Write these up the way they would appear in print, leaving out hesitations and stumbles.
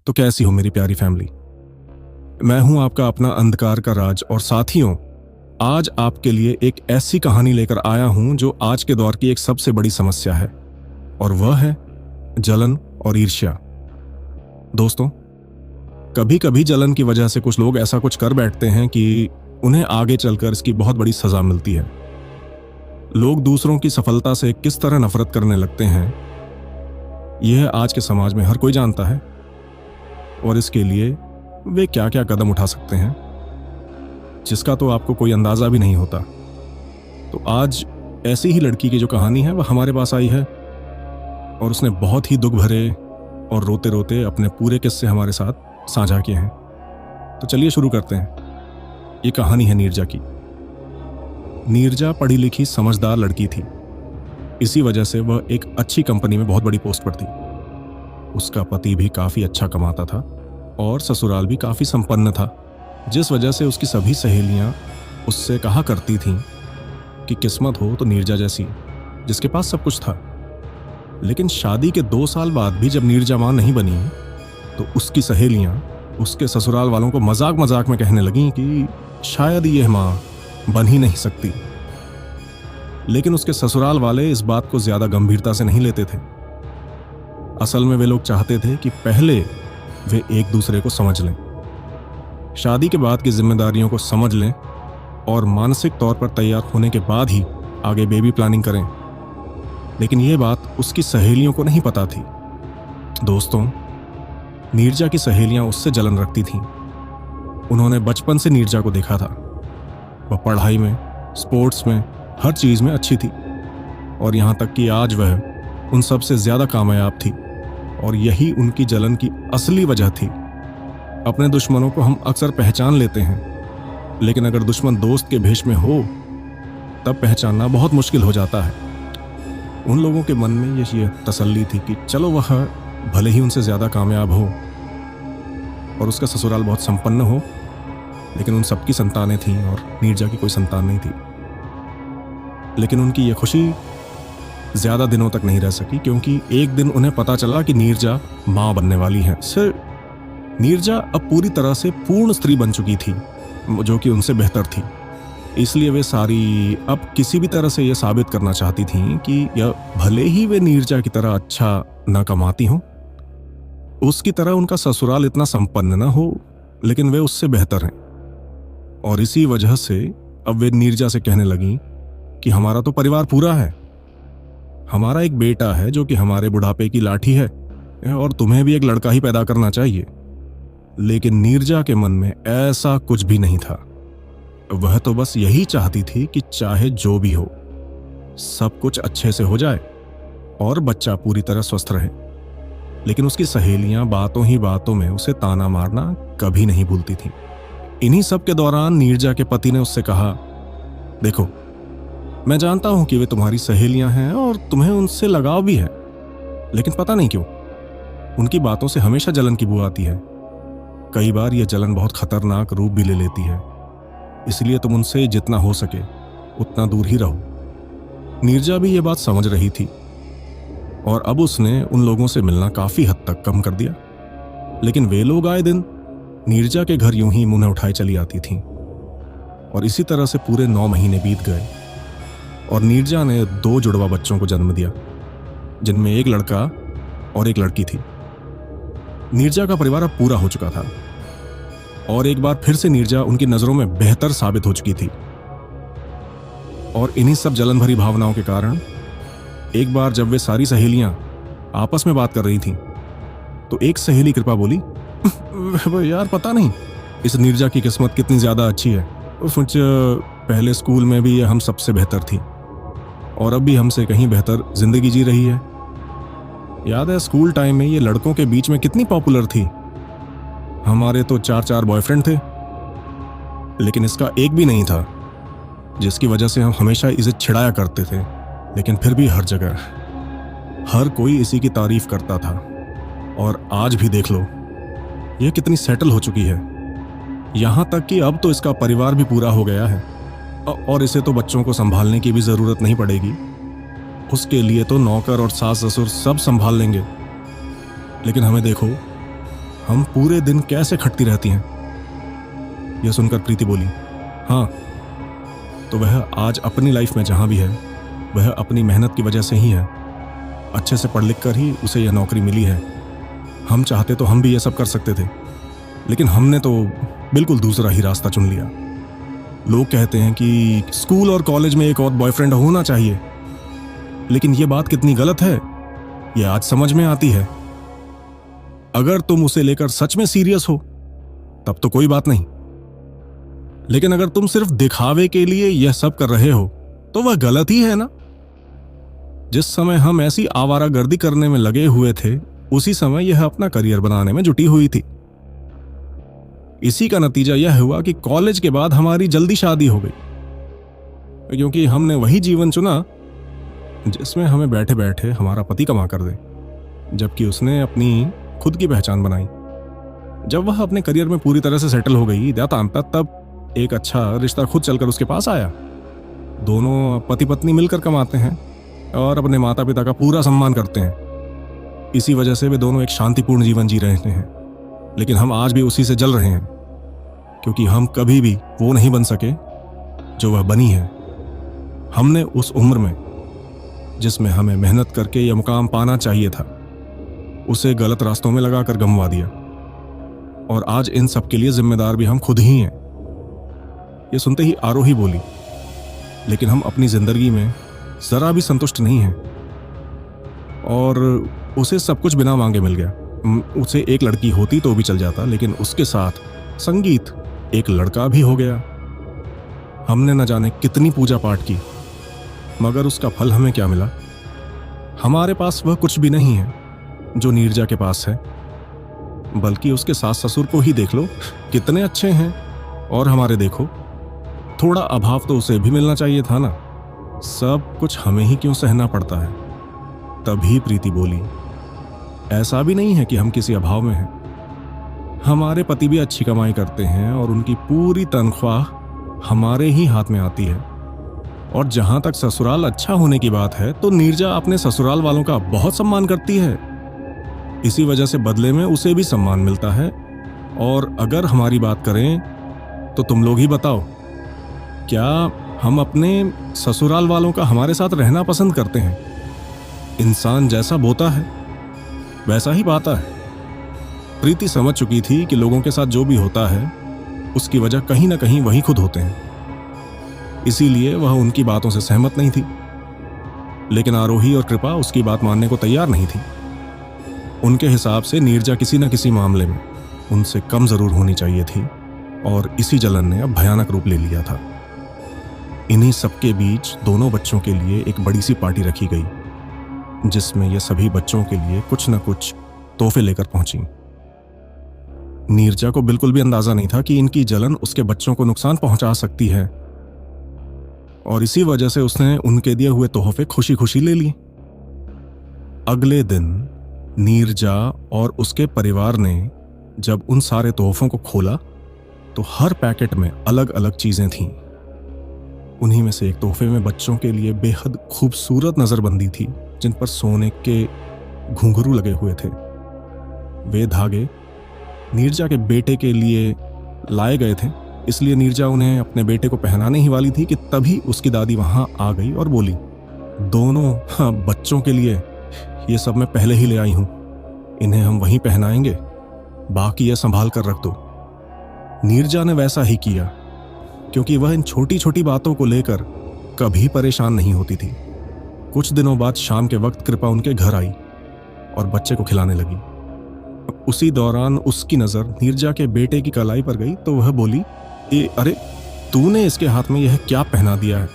तो कैसी हो मेरी प्यारी फैमिली। मैं हूं आपका अपना अंधकार का राज और साथियों, आज आपके लिए एक ऐसी कहानी लेकर आया हूं जो आज के दौर की एक सबसे बड़ी समस्या है, और वह है जलन और ईर्ष्या। दोस्तों, कभी कभी जलन की वजह से कुछ लोग ऐसा कुछ कर बैठते हैं कि उन्हें आगे चलकर इसकी बहुत बड़ी सजा मिलती है। लोग दूसरों की सफलता से किस तरह नफरत करने लगते हैं, यह आज के समाज में हर कोई जानता है, और इसके लिए वे क्या क्या कदम उठा सकते हैं जिसका तो आपको कोई अंदाजा भी नहीं होता। तो आज ऐसी ही लड़की की जो कहानी है वह हमारे पास आई है, और उसने बहुत ही दुख भरे और रोते रोते अपने पूरे किस्से हमारे साथ साझा किए हैं। तो चलिए शुरू करते हैं। ये कहानी है नीरजा की। नीरजा पढ़ी लिखी समझदार लड़की थी। इसी वजह से वह एक अच्छी कंपनी में बहुत बड़ी पोस्ट पर थी। उसका पति भी काफी अच्छा कमाता था और ससुराल भी काफी संपन्न था, जिस वजह से उसकी सभी सहेलियां उससे कहा करती थीं कि किस्मत हो तो नीरजा जैसी, जिसके पास सब कुछ था। लेकिन शादी के 2 साल बाद भी जब नीरजा मां नहीं बनी तो उसकी सहेलियां उसके ससुराल वालों को मजाक मजाक में कहने लगीं कि शायद ये मां बन ही नहीं सकती। लेकिन उसके ससुराल वाले इस बात को ज्यादा गंभीरता से नहीं लेते थे। असल में वे लोग चाहते थे कि पहले वे एक दूसरे को समझ लें, शादी के बाद की जिम्मेदारियों को समझ लें और मानसिक तौर पर तैयार होने के बाद ही आगे बेबी प्लानिंग करें। लेकिन यह बात उसकी सहेलियों को नहीं पता थी। दोस्तों, नीरजा की सहेलियां उससे जलन रखती थीं। उन्होंने बचपन से नीरजा को देखा था। वह पढ़ाई में, स्पोर्ट्स में, हर चीज में अच्छी थी, और यहां तक कि आज वह उन सब से ज्यादा कामयाब थी, और यही उनकी जलन की असली वजह थी। अपने दुश्मनों को हम अक्सर पहचान लेते हैं, लेकिन अगर दुश्मन दोस्त के भेष में हो तब पहचानना बहुत मुश्किल हो जाता है। उन लोगों के मन में ये तसल्ली थी कि चलो वह भले ही उनसे ज्यादा कामयाब हो और उसका ससुराल बहुत संपन्न हो, लेकिन उन सबकी संतानें थीं और नीरजा की कोई संतान नहीं थी। लेकिन उनकी यह खुशी ज्यादा दिनों तक नहीं रह सकी, क्योंकि एक दिन उन्हें पता चला कि नीरजा मां बनने वाली है। सिर नीरजा अब पूरी तरह से पूर्ण स्त्री बन चुकी थी, जो कि उनसे बेहतर थी। इसलिए वे सारी अब किसी भी तरह से यह साबित करना चाहती थीं कि यह भले ही वे नीरजा की तरह अच्छा न कमाती हों, उसकी तरह उनका ससुराल इतना संपन्न न हो, लेकिन वे उससे बेहतर हैं। और इसी वजह से अब वे नीरजा से कहने लगीं कि हमारा तो परिवार पूरा है, हमारा एक बेटा है जो कि हमारे बुढ़ापे की लाठी है, और तुम्हें भी एक लड़का ही पैदा करना चाहिए। लेकिन नीरजा के मन में ऐसा कुछ भी नहीं था। वह तो बस यही चाहती थी कि चाहे जो भी हो, सब कुछ अच्छे से हो जाए और बच्चा पूरी तरह स्वस्थ रहे। लेकिन उसकी सहेलियां बातों ही बातों में उसे ताना मारना कभी नहीं भूलती थीं। इन्हीं सब के दौरान नीरजा के पति ने उससे कहा, देखो, मैं जानता हूं कि वे तुम्हारी सहेलियां हैं और तुम्हें उनसे लगाव भी है, लेकिन पता नहीं क्यों उनकी बातों से हमेशा जलन की बू आती है। कई बार यह जलन बहुत खतरनाक रूप भी ले लेती है, इसलिए तुम उनसे जितना हो सके उतना दूर ही रहो। नीरजा भी यह बात समझ रही थी, और अब उसने उन लोगों से मिलना काफी हद तक कम कर दिया। लेकिन वे लोग आए दिन नीरजा के घर यूं ही मुंह उठाए चली आती थीं, और इसी तरह से पूरे 9 महीने बीत गए, और नीरजा ने 2 जुड़वा बच्चों को जन्म दिया, जिनमें एक लड़का और एक लड़की थी। नीरजा का परिवार अब पूरा हो चुका था, और एक बार फिर से नीरजा उनकी नजरों में बेहतर साबित हो चुकी थी। और इन्हीं सब जलन भरी भावनाओं के कारण एक बार जब वे सारी सहेलियां आपस में बात कर रही थीं, तो एक सहेली कृपा बोली, यार पता नहीं इस नीरजा की किस्मत कितनी ज्यादा अच्छी है। पहले स्कूल में भी ये हम सबसे बेहतर थी, और अब भी हमसे कहीं बेहतर जिंदगी जी रही है। याद है स्कूल टाइम में ये लड़कों के बीच में कितनी पॉपुलर थी। हमारे तो 4-4 बॉयफ्रेंड थे, लेकिन इसका एक भी नहीं था, जिसकी वजह से हम हमेशा इसे छिड़ाया करते थे। लेकिन फिर भी हर जगह हर कोई इसी की तारीफ करता था, और आज भी देख लो यह कितनी सेटल हो चुकी है। यहां तक कि अब तो इसका परिवार भी पूरा हो गया है, और इसे तो बच्चों को संभालने की भी जरूरत नहीं पड़ेगी। उसके लिए तो नौकर और सास ससुर सब संभाल लेंगे। लेकिन हमें देखो, हम पूरे दिन कैसे खटती रहती हैं। यह सुनकर प्रीति बोली, हाँ, तो वह आज अपनी लाइफ में जहां भी है वह अपनी मेहनत की वजह से ही है। अच्छे से पढ़ लिख कर ही उसे यह नौकरी मिली है। हम चाहते तो हम भी यह सब कर सकते थे, लेकिन हमने तो बिल्कुल दूसरा ही रास्ता चुन लिया। लोग कहते हैं कि स्कूल और कॉलेज में एक और बॉयफ्रेंड होना चाहिए, लेकिन यह बात कितनी गलत है यह आज समझ में आती है। अगर तुम उसे लेकर सच में सीरियस हो तब तो कोई बात नहीं, लेकिन अगर तुम सिर्फ दिखावे के लिए यह सब कर रहे हो तो वह गलत ही है ना। जिस समय हम ऐसी आवारागर्दी करने में लगे हुए थे उसी समय यह अपना करियर बनाने में जुटी हुई थी। इसी का नतीजा यह हुआ कि कॉलेज के बाद हमारी जल्दी शादी हो गई, क्योंकि हमने वही जीवन चुना जिसमें हमें बैठे बैठे हमारा पति कमा कर दे, जबकि उसने अपनी खुद की पहचान बनाई। जब वह अपने करियर में पूरी तरह से सेटल हो गई तब एक अच्छा रिश्ता खुद चलकर उसके पास आया। दोनों पति पत्नी मिलकर कमाते हैं और अपने माता पिता का पूरा सम्मान करते हैं। इसी वजह से वे दोनों एक शांतिपूर्ण जीवन जी रहे हैं। लेकिन हम आज भी उसी से जल रहे हैं, क्योंकि हम कभी भी वो नहीं बन सके जो वह बनी है। हमने उस उम्र में जिसमें हमें मेहनत करके यह मुकाम पाना चाहिए था उसे गलत रास्तों में लगाकर गंवा दिया, और आज इन सब के लिए जिम्मेदार भी हम खुद ही हैं। ये सुनते ही आरोही बोली, लेकिन हम अपनी जिंदगी में जरा भी संतुष्ट नहीं हैं, और उसे सब कुछ बिना मांगे मिल गया। उसे एक लड़की होती तो भी चल जाता, लेकिन उसके साथ संगीत एक लड़का भी हो गया। हमने न जाने कितनी पूजा पाठ की, मगर उसका फल हमें क्या मिला। हमारे पास वह कुछ भी नहीं है जो नीरजा के पास है, बल्कि उसके सास ससुर को ही देख लो, कितने अच्छे हैं। और हमारे देखो, थोड़ा अभाव तो उसे भी मिलना चाहिए था ना। सब कुछ हमें ही क्यों सहना पड़ता है। तभी प्रीति बोली, ऐसा भी नहीं है कि हम किसी अभाव में हैं। हमारे पति भी अच्छी कमाई करते हैं और उनकी पूरी तनख्वाह हमारे ही हाथ में आती है। और जहां तक ससुराल अच्छा होने की बात है तो नीरजा अपने ससुराल वालों का बहुत सम्मान करती है। इसी वजह से बदले में उसे भी सम्मान मिलता है। और अगर हमारी बात करें तो तुम लोग ही बताओ, क्या हम अपने ससुराल वालों का हमारे साथ रहना पसंद करते हैं? इंसान जैसा बोता है वैसा ही पाता है। प्रीति समझ चुकी थी कि लोगों के साथ जो भी होता है उसकी वजह कहीं ना कहीं वही खुद होते हैं, इसीलिए वह उनकी बातों से सहमत नहीं थी। लेकिन आरोही और कृपा उसकी बात मानने को तैयार नहीं थी। उनके हिसाब से नीरजा किसी न किसी मामले में उनसे कम जरूर होनी चाहिए थी, और इसी जलन ने अब भयानक रूप ले लिया था। इन्हीं सबके बीच दोनों बच्चों के लिए एक बड़ी सी पार्टी रखी गई, जिसमें ये सभी बच्चों के लिए कुछ न कुछ तोहफे लेकर पहुंची। नीरजा को बिल्कुल भी अंदाजा नहीं था कि इनकी जलन उसके बच्चों को नुकसान पहुंचा सकती है, और इसी वजह से उसने उनके दिए हुए तोहफे खुशी खुशी ले लिए। अगले दिन नीरजा और उसके परिवार ने जब उन सारे तोहफों को खोला तो हर पैकेट में अलग अलग चीजें थीं। उन्हीं में से एक तोहफे में बच्चों के लिए बेहद खूबसूरत नजरबंदी थी, जिन पर सोने के घुंघरू लगे हुए थे। वे धागे नीरजा के बेटे के लिए लाए गए थे, इसलिए नीरजा उन्हें अपने बेटे को पहनाने ही वाली थी कि तभी उसकी दादी वहां आ गई और बोली, दोनों बच्चों के लिए ये सब मैं पहले ही ले आई हूं, इन्हें हम वहीं पहनाएंगे, बाकी ये संभाल कर रख दो। नीरजा ने वैसा ही किया, क्योंकि वह इन छोटी छोटी बातों को लेकर कभी परेशान नहीं होती थी। कुछ दिनों बाद शाम के वक्त कृपा उनके घर आई और बच्चे को खिलाने लगी। उसी दौरान उसकी नजर नीरजा के बेटे की कलाई पर गई तो वह बोली, अरे तूने इसके हाथ में यह क्या पहना दिया है?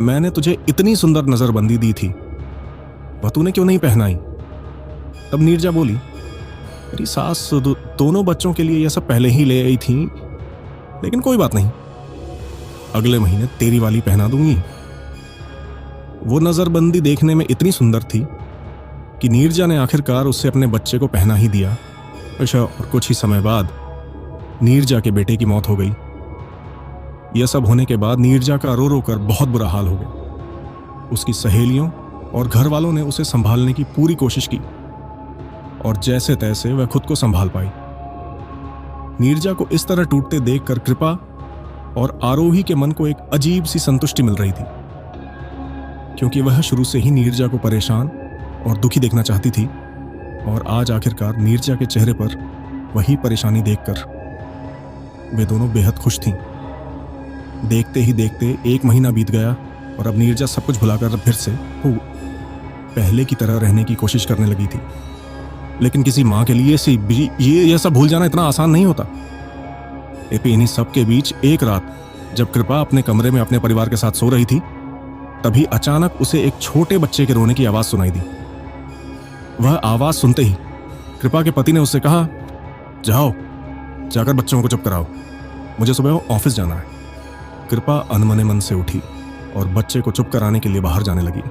मैंने तुझे इतनी सुंदर नजरबंदी दी थी, वह तूने क्यों नहीं पहनाई? तब नीरजा बोली, मेरी सास दोनों बच्चों के लिए यह सब पहले ही ले आई थी, लेकिन कोई बात नहीं, अगले महीने तेरी वाली पहना दूंगी। वो नजरबंदी देखने में इतनी सुंदर थी कि नीरजा ने आखिरकार उससे अपने बच्चे को पहना ही दिया। और कुछ ही समय बाद नीरजा के बेटे की मौत हो गई। यह सब होने के बाद नीरजा का रो रो कर बहुत बुरा हाल हो गया। उसकी सहेलियों और घर वालों ने उसे संभालने की पूरी कोशिश की, और जैसे तैसे वह खुद को संभाल पाई। नीरजा को इस तरह टूटते देखकर कृपा और आरोही के मन को एक अजीब सी संतुष्टि मिल रही थी, क्योंकि वह शुरू से ही नीरजा को परेशान और दुखी देखना चाहती थी, और आज आखिरकार नीरजा के चेहरे पर वही परेशानी देखकर वे दोनों बेहद खुश थीं। देखते ही देखते 1 महीना बीत गया और अब नीरजा सब कुछ भुलाकर फिर से वो पहले की तरह रहने की कोशिश करने लगी थी। लेकिन किसी माँ के लिए ये सब भूल जाना इतना आसान नहीं होता। इन्हीं सब के बीच एक रात जब कृपा अपने कमरे में अपने परिवार के साथ सो रही थी, तभी अचानक उसे एक छोटे बच्चे के रोने की आवाज सुनाई दी। वह आवाज सुनते ही कृपा के पति ने उससे कहा, जाओ जाकर बच्चों को चुप कराओ, मुझे सुबह ऑफिस जाना है। कृपा अनमने मन से उठी और बच्चे को चुप कराने के लिए बाहर जाने लगी,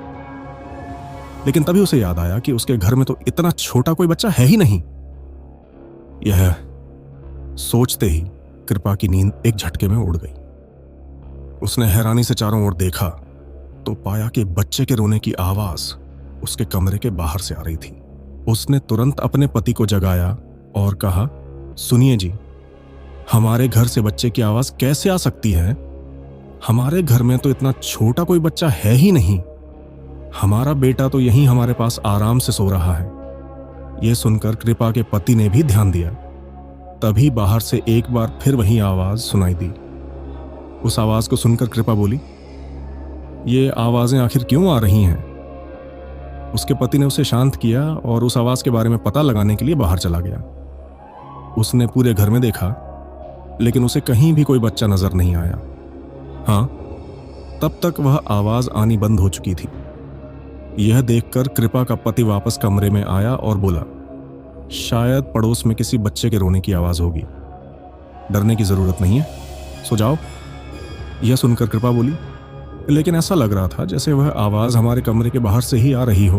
लेकिन तभी उसे याद आया कि उसके घर में तो इतना छोटा कोई बच्चा है ही नहीं। यह सोचते ही कृपा की नींद एक झटके में उड़ गई। उसने हैरानी से चारों ओर देखा तो पाया कि बच्चे के रोने की आवाज उसके कमरे के बाहर से आ रही थी। उसने तुरंत अपने पति को जगाया और कहा, सुनिए जी, हमारे घर से बच्चे की आवाज कैसे आ सकती है? हमारे घर में तो इतना छोटा कोई बच्चा है ही नहीं। हमारा बेटा तो यहीं हमारे पास आराम से सो रहा है। यह सुनकर कृपा के पति ने भी ध्यान दिया। तभी बाहर से एक बार फिर वही आवाज सुनाई दी। उस आवाज को सुनकर कृपा बोली, ये आवाजें आखिर क्यों आ रही हैं? उसके पति ने उसे शांत किया और उस आवाज के बारे में पता लगाने के लिए बाहर चला गया। उसने पूरे घर में देखा, लेकिन उसे कहीं भी कोई बच्चा नजर नहीं आया। हाँ, तब तक वह आवाज आनी बंद हो चुकी थी। यह देखकर कृपा का पति वापस कमरे में आया और बोला, शायद पड़ोस में किसी बच्चे के रोने की आवाज होगी। डरने की जरूरत नहीं है, सो जाओ। यह सुनकर कृपा बोली, लेकिन ऐसा लग रहा था जैसे वह आवाज हमारे कमरे के बाहर से ही आ रही हो।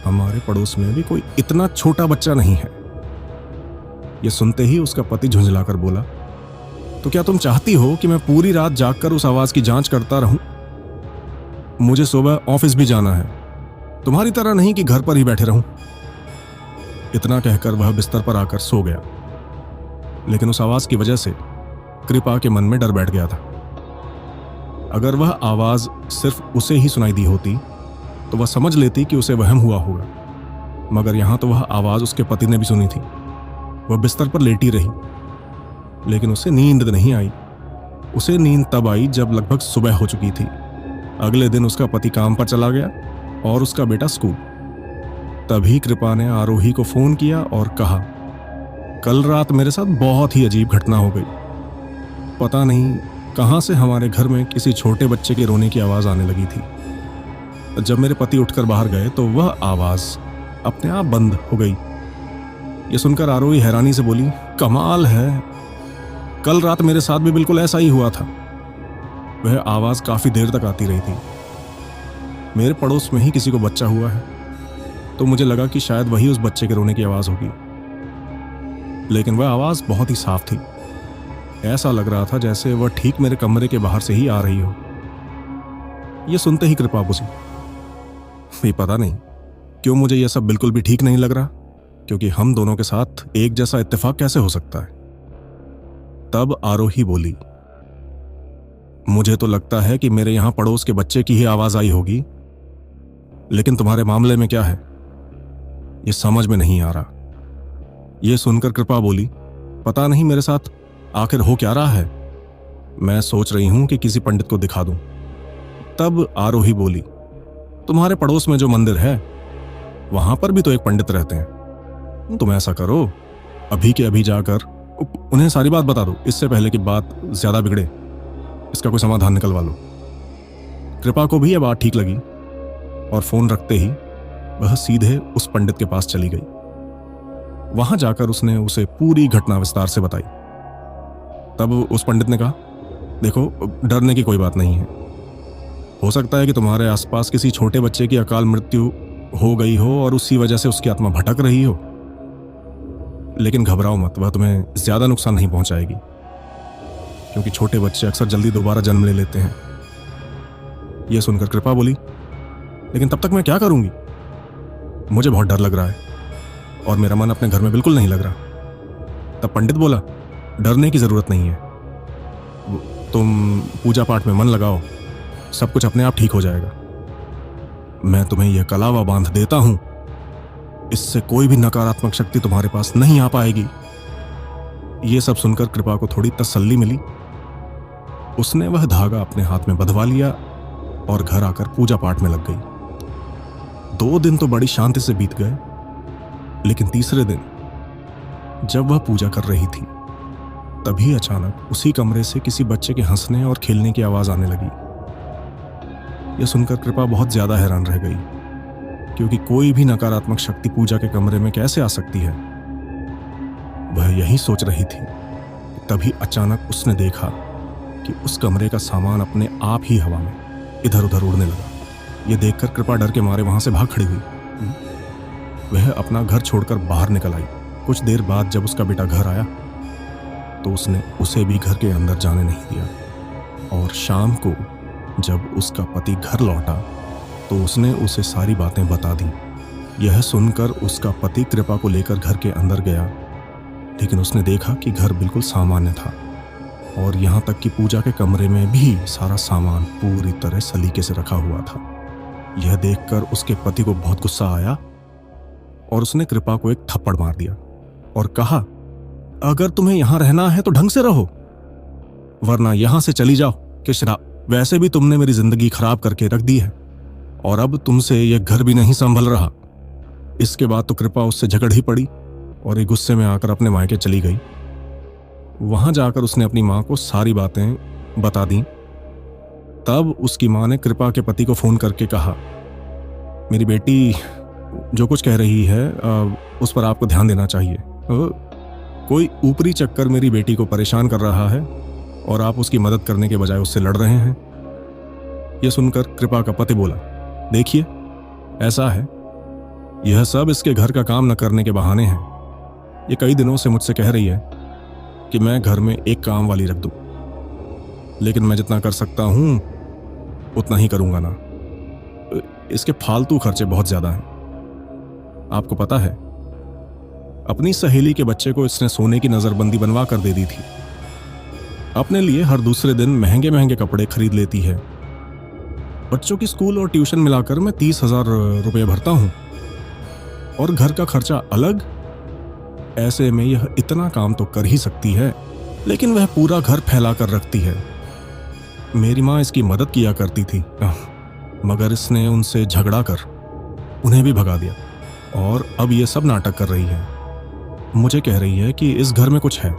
हमारे पड़ोस में भी कोई इतना छोटा बच्चा नहीं है। यह सुनते ही उसका पति झुंझलाकर बोला, तो क्या तुम चाहती हो कि मैं पूरी रात जागकर उस आवाज की जांच करता रहूं? मुझे सुबह ऑफिस भी जाना है, तुम्हारी तरह नहीं कि घर पर ही बैठे रहूं। इतना कहकर वह बिस्तर पर आकर सो गया। लेकिन उस आवाज की वजह से कृपा के मन में डर बैठ गया था। अगर वह आवाज सिर्फ उसे ही सुनाई दी होती तो वह समझ लेती कि उसे वहम हुआ होगा, मगर यहां तो वह आवाज उसके पति ने भी सुनी थी। वह बिस्तर पर लेटी रही, लेकिन उसे नींद नहीं आई। उसे नींद तब आई जब लगभग सुबह हो चुकी थी। अगले दिन उसका पति काम पर चला गया और उसका बेटा स्कूल। तभी कृपा ने आरोही को फोन किया और कहा, कल रात मेरे साथ बहुत ही अजीब घटना हो गई। पता नहीं कहां से हमारे घर में किसी छोटे बच्चे के रोने की आवाज आने लगी थी। जब मेरे पति उठकर बाहर गए तो वह आवाज अपने आप बंद हो गई। यह सुनकर आरोही हैरानी से बोली, कमाल है, कल रात मेरे साथ भी बिल्कुल ऐसा ही हुआ था। वह आवाज काफी देर तक आती रही थी। मेरे पड़ोस में ही किसी को बच्चा हुआ है, तो मुझे लगा कि शायद वही उस बच्चे के रोने की आवाज होगी। लेकिन वह आवाज बहुत ही साफ थी। ऐसा लग रहा था जैसे वह ठीक मेरे कमरे के बाहर से ही आ रही हो। यह सुनते ही कृपा बुझी। पता नहीं क्यों मुझे यह सब बिल्कुल भी ठीक नहीं लग रहा, क्योंकि हम दोनों के साथ एक जैसा इत्तेफाक कैसे हो सकता है। तब आरोही बोली, मुझे तो लगता है कि मेरे यहां पड़ोस के बच्चे की ही आवाज आई होगी, लेकिन तुम्हारे मामले में क्या है यह समझ में नहीं आ रहा। यह सुनकर कृपा बोली, पता नहीं मेरे साथ आखिर हो क्या रहा है। मैं सोच रही हूं कि किसी पंडित को दिखा दूं। तब आरोही बोली, तुम्हारे पड़ोस में जो मंदिर है वहां पर भी तो एक पंडित रहते हैं। तुम ऐसा करो, अभी के अभी जाकर उन्हें सारी बात बता दो, इससे पहले कि बात ज्यादा बिगड़े। इसका कोई समाधान निकलवा लो। कृपा को भी यह बात ठीक लगी और फोन रखते ही वह सीधे उस पंडित के पास चली गई। वहां जाकर उसने उसे पूरी घटना विस्तार से बताई। तब उस पंडित ने कहा, देखो, डरने की कोई बात नहीं है। हो सकता है कि तुम्हारे आसपास किसी छोटे बच्चे की अकाल मृत्यु हो गई हो और उसी वजह से उसकी आत्मा भटक रही हो, लेकिन घबराओ मत, वह तुम्हें ज्यादा नुकसान नहीं पहुंचाएगी, क्योंकि छोटे बच्चे अक्सर जल्दी दोबारा जन्म ले लेते हैं। यह सुनकर कृपा बोली, लेकिन तब तक मैं क्या करूंगी? मुझे बहुत डर लग रहा है और मेरा मन अपने घर में बिल्कुल नहीं लग रहा। तब पंडित बोला, डरने की जरूरत नहीं है, तुम पूजा पाठ में मन लगाओ, सब कुछ अपने आप ठीक हो जाएगा। मैं तुम्हें यह कलावा बांध देता हूं, इससे कोई भी नकारात्मक शक्ति तुम्हारे पास नहीं आ पाएगी। यह सब सुनकर कृपा को थोड़ी तसल्ली मिली। उसने वह धागा अपने हाथ में बंधवा लिया और घर आकर पूजा पाठ में लग गई। 2 दिन तो बड़ी शांति से बीत गए, लेकिन तीसरे दिन जब वह पूजा कर रही थी, तभी अचानक उसी कमरे से किसी बच्चे के हंसने और खेलने की आवाज आने लगी। यह सुनकर कृपा बहुत ज्यादा हैरान रह गई, क्योंकि कोई भी नकारात्मक शक्ति पूजा के कमरे में कैसे आ सकती है। वह यही सोच रही थी, तभी अचानक उसने देखा कि उस कमरे का सामान अपने आप ही हवा में इधर उधर उड़ने लगा। यह देखकर कृपा डर के मारे वहां से भाग खड़ी हुई। वह अपना घर छोड़कर बाहर निकल आई। कुछ देर बाद जब उसका बेटा घर आया तो उसने उसे भी घर के अंदर जाने नहीं दिया, और शाम को जब उसका पति घर लौटा तो उसने उसे सारी बातें बता दी। यह सुनकर उसका पति कृपा को लेकर घर के अंदर गया, लेकिन उसने देखा कि घर बिल्कुल सामान्य था, और यहाँ तक कि पूजा के कमरे में भी सारा सामान पूरी तरह सलीके से रखा हुआ था। यह देखकर उसके पति को बहुत गुस्सा आया और उसने कृपा को एक थप्पड़ मार दिया और कहा, अगर तुम्हें यहां रहना है तो ढंग से रहो, वरना यहां से चली जाओ। कि शराब, वैसे भी तुमने मेरी जिंदगी खराब करके रख दी है और अब तुमसे यह घर भी नहीं संभल रहा। इसके बाद तो कृपा उससे झगड़ ही पड़ी और एक गुस्से में आकर अपने मायके चली गई। वहां जाकर उसने अपनी मां को सारी बातें बता दी। तब उसकी मां ने कृपा के पति को फोन करके कहा, मेरी बेटी जो कुछ कह रही है उस पर आपको ध्यान देना चाहिए। कोई ऊपरी चक्कर मेरी बेटी को परेशान कर रहा है और आप उसकी मदद करने के बजाय उससे लड़ रहे हैं। यह सुनकर कृपा का पति बोला, देखिए ऐसा है, यह सब इसके घर का काम न करने के बहाने हैं। ये कई दिनों से मुझसे कह रही है कि मैं घर में एक काम वाली रख दूं, लेकिन मैं जितना कर सकता हूं उतना ही करूंगा ना। इसके फालतू खर्चे बहुत ज्यादा हैं। आपको पता है, अपनी सहेली के बच्चे को इसने सोने की नजरबंदी बनवा कर दे दी थी। अपने लिए हर दूसरे दिन महंगे महंगे कपड़े खरीद लेती है। बच्चों की स्कूल और ट्यूशन मिलाकर मैं 30,000 रुपये भरता हूं, और घर का खर्चा अलग। ऐसे में यह इतना काम तो कर ही सकती है, लेकिन वह पूरा घर फैला कर रखती है। मेरी माँ इसकी मदद किया करती थी, मगर इसने उनसे झगड़ा कर उन्हें भी भगा दिया, और अब यह सब नाटक कर रही है। मुझे कह रही है कि इस घर में कुछ है,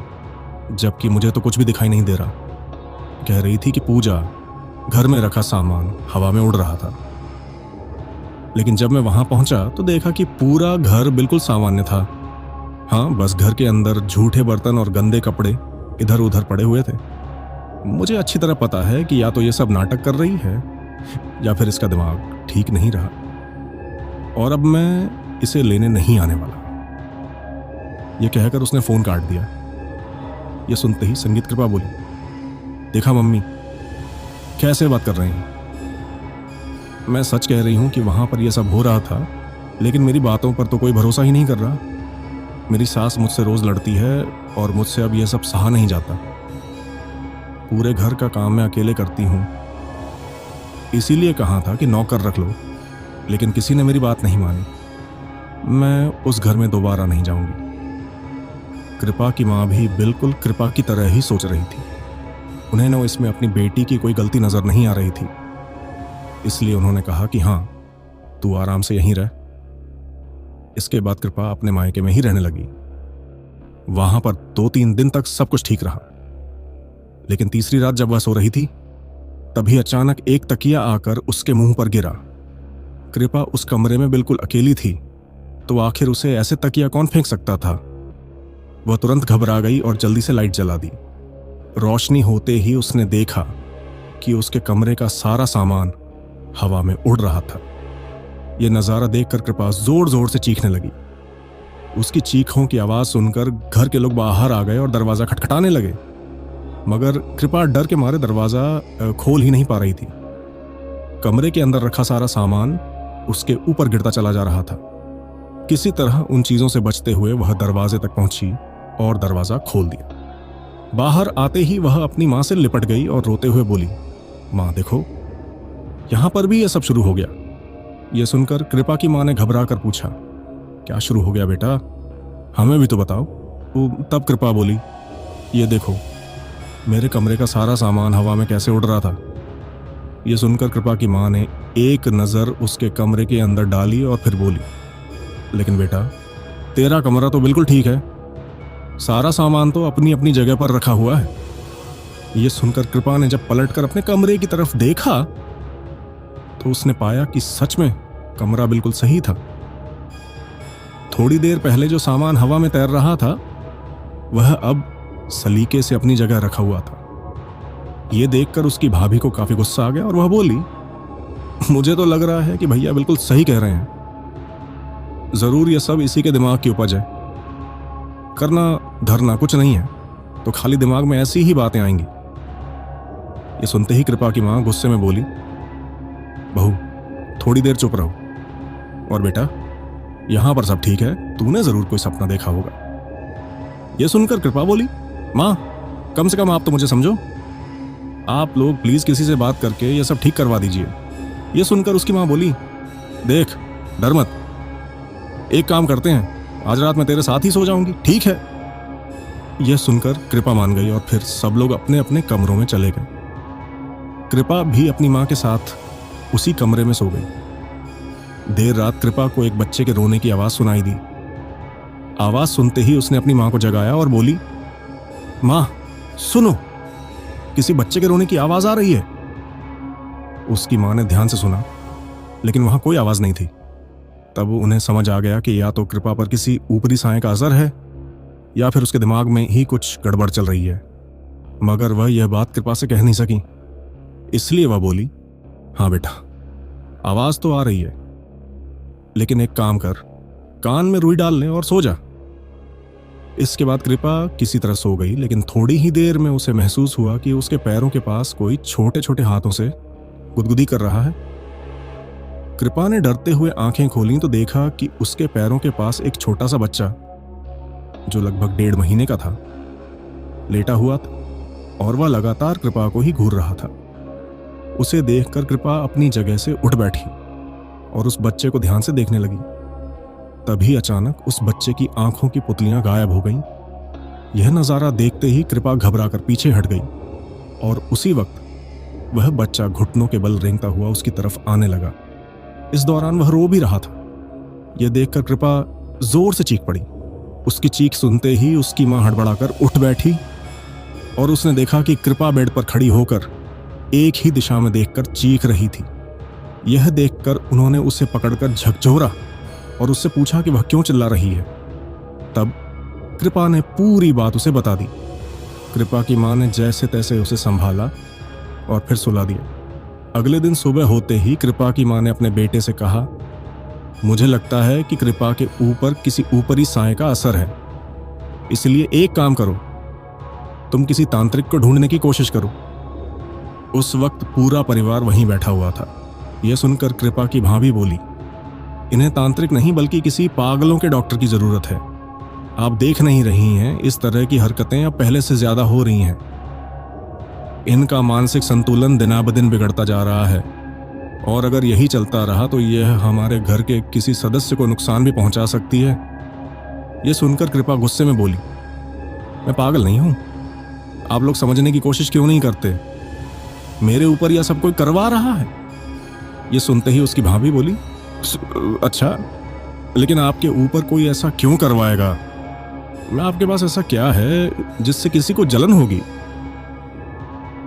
जबकि मुझे तो कुछ भी दिखाई नहीं दे रहा। कह रही थी कि पूजा घर में रखा सामान हवा में उड़ रहा था, लेकिन जब मैं वहां पहुंचा तो देखा कि पूरा घर बिल्कुल सामान्य था। हाँ, बस घर के अंदर झूठे बर्तन और गंदे कपड़े इधर उधर पड़े हुए थे। मुझे अच्छी तरह पता है कि या तो ये सब नाटक कर रही है या फिर इसका दिमाग ठीक नहीं रहा, और अब मैं इसे लेने नहीं आने वाला। यह कहकर उसने फोन काट दिया। यह सुनते ही संगीत कृपा बोली, देखा मम्मी, कैसे बात कर रहे हैं। मैं सच कह रही हूं कि वहां पर यह सब हो रहा था, लेकिन मेरी बातों पर तो कोई भरोसा ही नहीं कर रहा। मेरी सास मुझसे रोज लड़ती है और मुझसे अब यह सब सहा नहीं जाता। पूरे घर का काम मैं अकेले करती हूं, इसीलिए कहा था कि नौकर रख लो, लेकिन किसी ने मेरी बात नहीं मानी। मैं उस घर में दोबारा नहीं जाऊंगी। कृपा की मां भी बिल्कुल कृपा की तरह ही सोच रही थी। उन्हें न इसमें अपनी बेटी की कोई गलती नजर नहीं आ रही थी, इसलिए उन्होंने कहा कि हाँ, तू आराम से यहीं रह। इसके बाद कृपा अपने मायके में ही रहने लगी। वहां पर 2-3 दिन तक सब कुछ ठीक रहा, लेकिन तीसरी रात जब वह सो रही थी, तभी अचानक एक तकिया आकर उसके मुंह पर गिरा। कृपा उस कमरे में बिल्कुल अकेली थी, तो आखिर उसे ऐसे तकिया कौन फेंक सकता था। वह तुरंत घबरा गई और जल्दी से लाइट जला दी। रोशनी होते ही उसने देखा कि उसके कमरे का सारा सामान हवा में उड़ रहा था। यह नजारा देखकर कृपा जोर जोर से चीखने लगी। उसकी चीखों की आवाज सुनकर घर के लोग बाहर आ गए और दरवाजा खटखटाने लगे, मगर कृपा डर के मारे दरवाजा खोल ही नहीं पा रही थी। कमरे के अंदर रखा सारा सामान उसके ऊपर गिरता चला जा रहा था। किसी तरह उन चीजों से बचते हुए वह दरवाजे तक पहुंची और दरवाजा खोल दिया। बाहर आते ही वह अपनी माँ से लिपट गई और रोते हुए बोली, माँ देखो, यहां पर भी यह सब शुरू हो गया। यह सुनकर कृपा की माँ ने घबरा कर पूछा, क्या शुरू हो गया बेटा, हमें भी तो बताओ। तब कृपा बोली, ये देखो, मेरे कमरे का सारा सामान हवा में कैसे उड़ रहा था। यह सुनकर कृपा की माँ ने एक नज़र उसके कमरे के अंदर डाली और फिर बोली, लेकिन बेटा, तेरा कमरा तो बिल्कुल ठीक है, सारा सामान तो अपनी अपनी जगह पर रखा हुआ है। यह सुनकर कृपा ने जब पलटकर अपने कमरे की तरफ देखा तो उसने पाया कि सच में कमरा बिल्कुल सही था। थोड़ी देर पहले जो सामान हवा में तैर रहा था वह अब सलीके से अपनी जगह रखा हुआ था। यह देखकर उसकी भाभी को काफी गुस्सा आ गया और वह बोली, मुझे तो लग रहा है कि भैया बिल्कुल सही कह रहे हैं, जरूर यह सब इसी के दिमाग की उपज है। करना धरना कुछ नहीं है तो खाली दिमाग में ऐसी ही बातें आएंगी। ये सुनते ही कृपा की मां गुस्से में बोली, बहू थोड़ी देर चुप रहो, और बेटा यहां पर सब ठीक है, तूने जरूर कोई सपना देखा होगा। यह सुनकर कृपा बोली, मां कम से कम आप तो मुझे समझो, आप लोग प्लीज किसी से बात करके यह सब ठीक करवा दीजिए। यह सुनकर उसकी मां बोली, देख डर मत, एक काम करते हैं, आज रात मैं तेरे साथ ही सो जाऊंगी, ठीक है। यह सुनकर कृपा मान गई और फिर सब लोग अपने अपने कमरों में चले गए। कृपा भी अपनी मां के साथ उसी कमरे में सो गई। देर रात कृपा को एक बच्चे के रोने की आवाज सुनाई दी। आवाज सुनते ही उसने अपनी मां को जगाया और बोली, मां सुनो, किसी बच्चे के रोने की आवाज आ रही है। उसकी मां ने ध्यान से सुना लेकिन वहां कोई आवाज नहीं थी। तब उन्हें समझ आ गया कि या तो कृपा पर किसी ऊपरी साए का असर है या फिर उसके दिमाग में ही कुछ गड़बड़ चल रही है, मगर वह यह बात कृपा से कह नहीं सकी। इसलिए वह बोली, हाँ बेटा आवाज तो आ रही है, लेकिन एक काम कर, कान में रुई डाल ले और सो जा। इसके बाद कृपा किसी तरह सो गई, लेकिन थोड़ी ही देर में उसे महसूस हुआ कि उसके पैरों के पास कोई छोटे छोटे हाथों से गुदगुदी कर रहा है। कृपा ने डरते हुए आंखें खोली तो देखा कि उसके पैरों के पास एक छोटा सा बच्चा जो लगभग 1.5 महीने का था लेटा हुआ था और वह लगातार कृपा को ही घूर रहा था। उसे देखकर कृपा अपनी जगह से उठ बैठी और उस बच्चे को ध्यान से देखने लगी। तभी अचानक उस बच्चे की आंखों की पुतलियां गायब हो गईं। यह नजारा देखते ही कृपा घबराकर पीछे हट गई और उसी वक्त वह बच्चा घुटनों के बल रेंगता हुआ उसकी तरफ आने लगा। इस दौरान वह रो भी रहा था। यह देखकर कृपा जोर से चीख पड़ी। उसकी चीख सुनते ही उसकी मां हड़बड़ाकर उठ बैठी और उसने देखा कि कृपा बेड पर खड़ी होकर एक ही दिशा में देखकर चीख रही थी। यह देखकर उन्होंने उसे पकड़कर झकझोरा और उससे पूछा कि वह क्यों चिल्ला रही है। तब कृपा ने पूरी बात उसे बता दी। कृपा की मां ने जैसे तैसे उसे संभाला और फिर सुला दिया। अगले दिन सुबह होते ही कृपा की मां ने अपने बेटे से कहा, मुझे लगता है कि कृपा के ऊपर किसी ऊपरी साए का असर है, इसलिए एक काम करो, तुम किसी तांत्रिक को ढूंढने की कोशिश करो। उस वक्त पूरा परिवार वहीं बैठा हुआ था। यह सुनकर कृपा की भाभी बोली, इन्हें तांत्रिक नहीं बल्कि किसी पागलों के डॉक्टर की जरूरत है। आप देख नहीं रही हैं, इस तरह की हरकतें अब पहले से ज्यादा हो रही हैं। इनका मानसिक संतुलन दिनाबदिन बिगड़ता जा रहा है और अगर यही चलता रहा तो यह हमारे घर के किसी सदस्य को नुकसान भी पहुंचा सकती है। यह सुनकर कृपा गुस्से में बोली, मैं पागल नहीं हूं, आप लोग समझने की कोशिश क्यों नहीं करते? मेरे ऊपर यह सब कोई करवा रहा है। यह सुनते ही उसकी भाभी बोली, अच्छा लेकिन आपके ऊपर कोई ऐसा क्यों करवाएगा? मैं आपके पास ऐसा क्या है जिससे किसी को जलन होगी?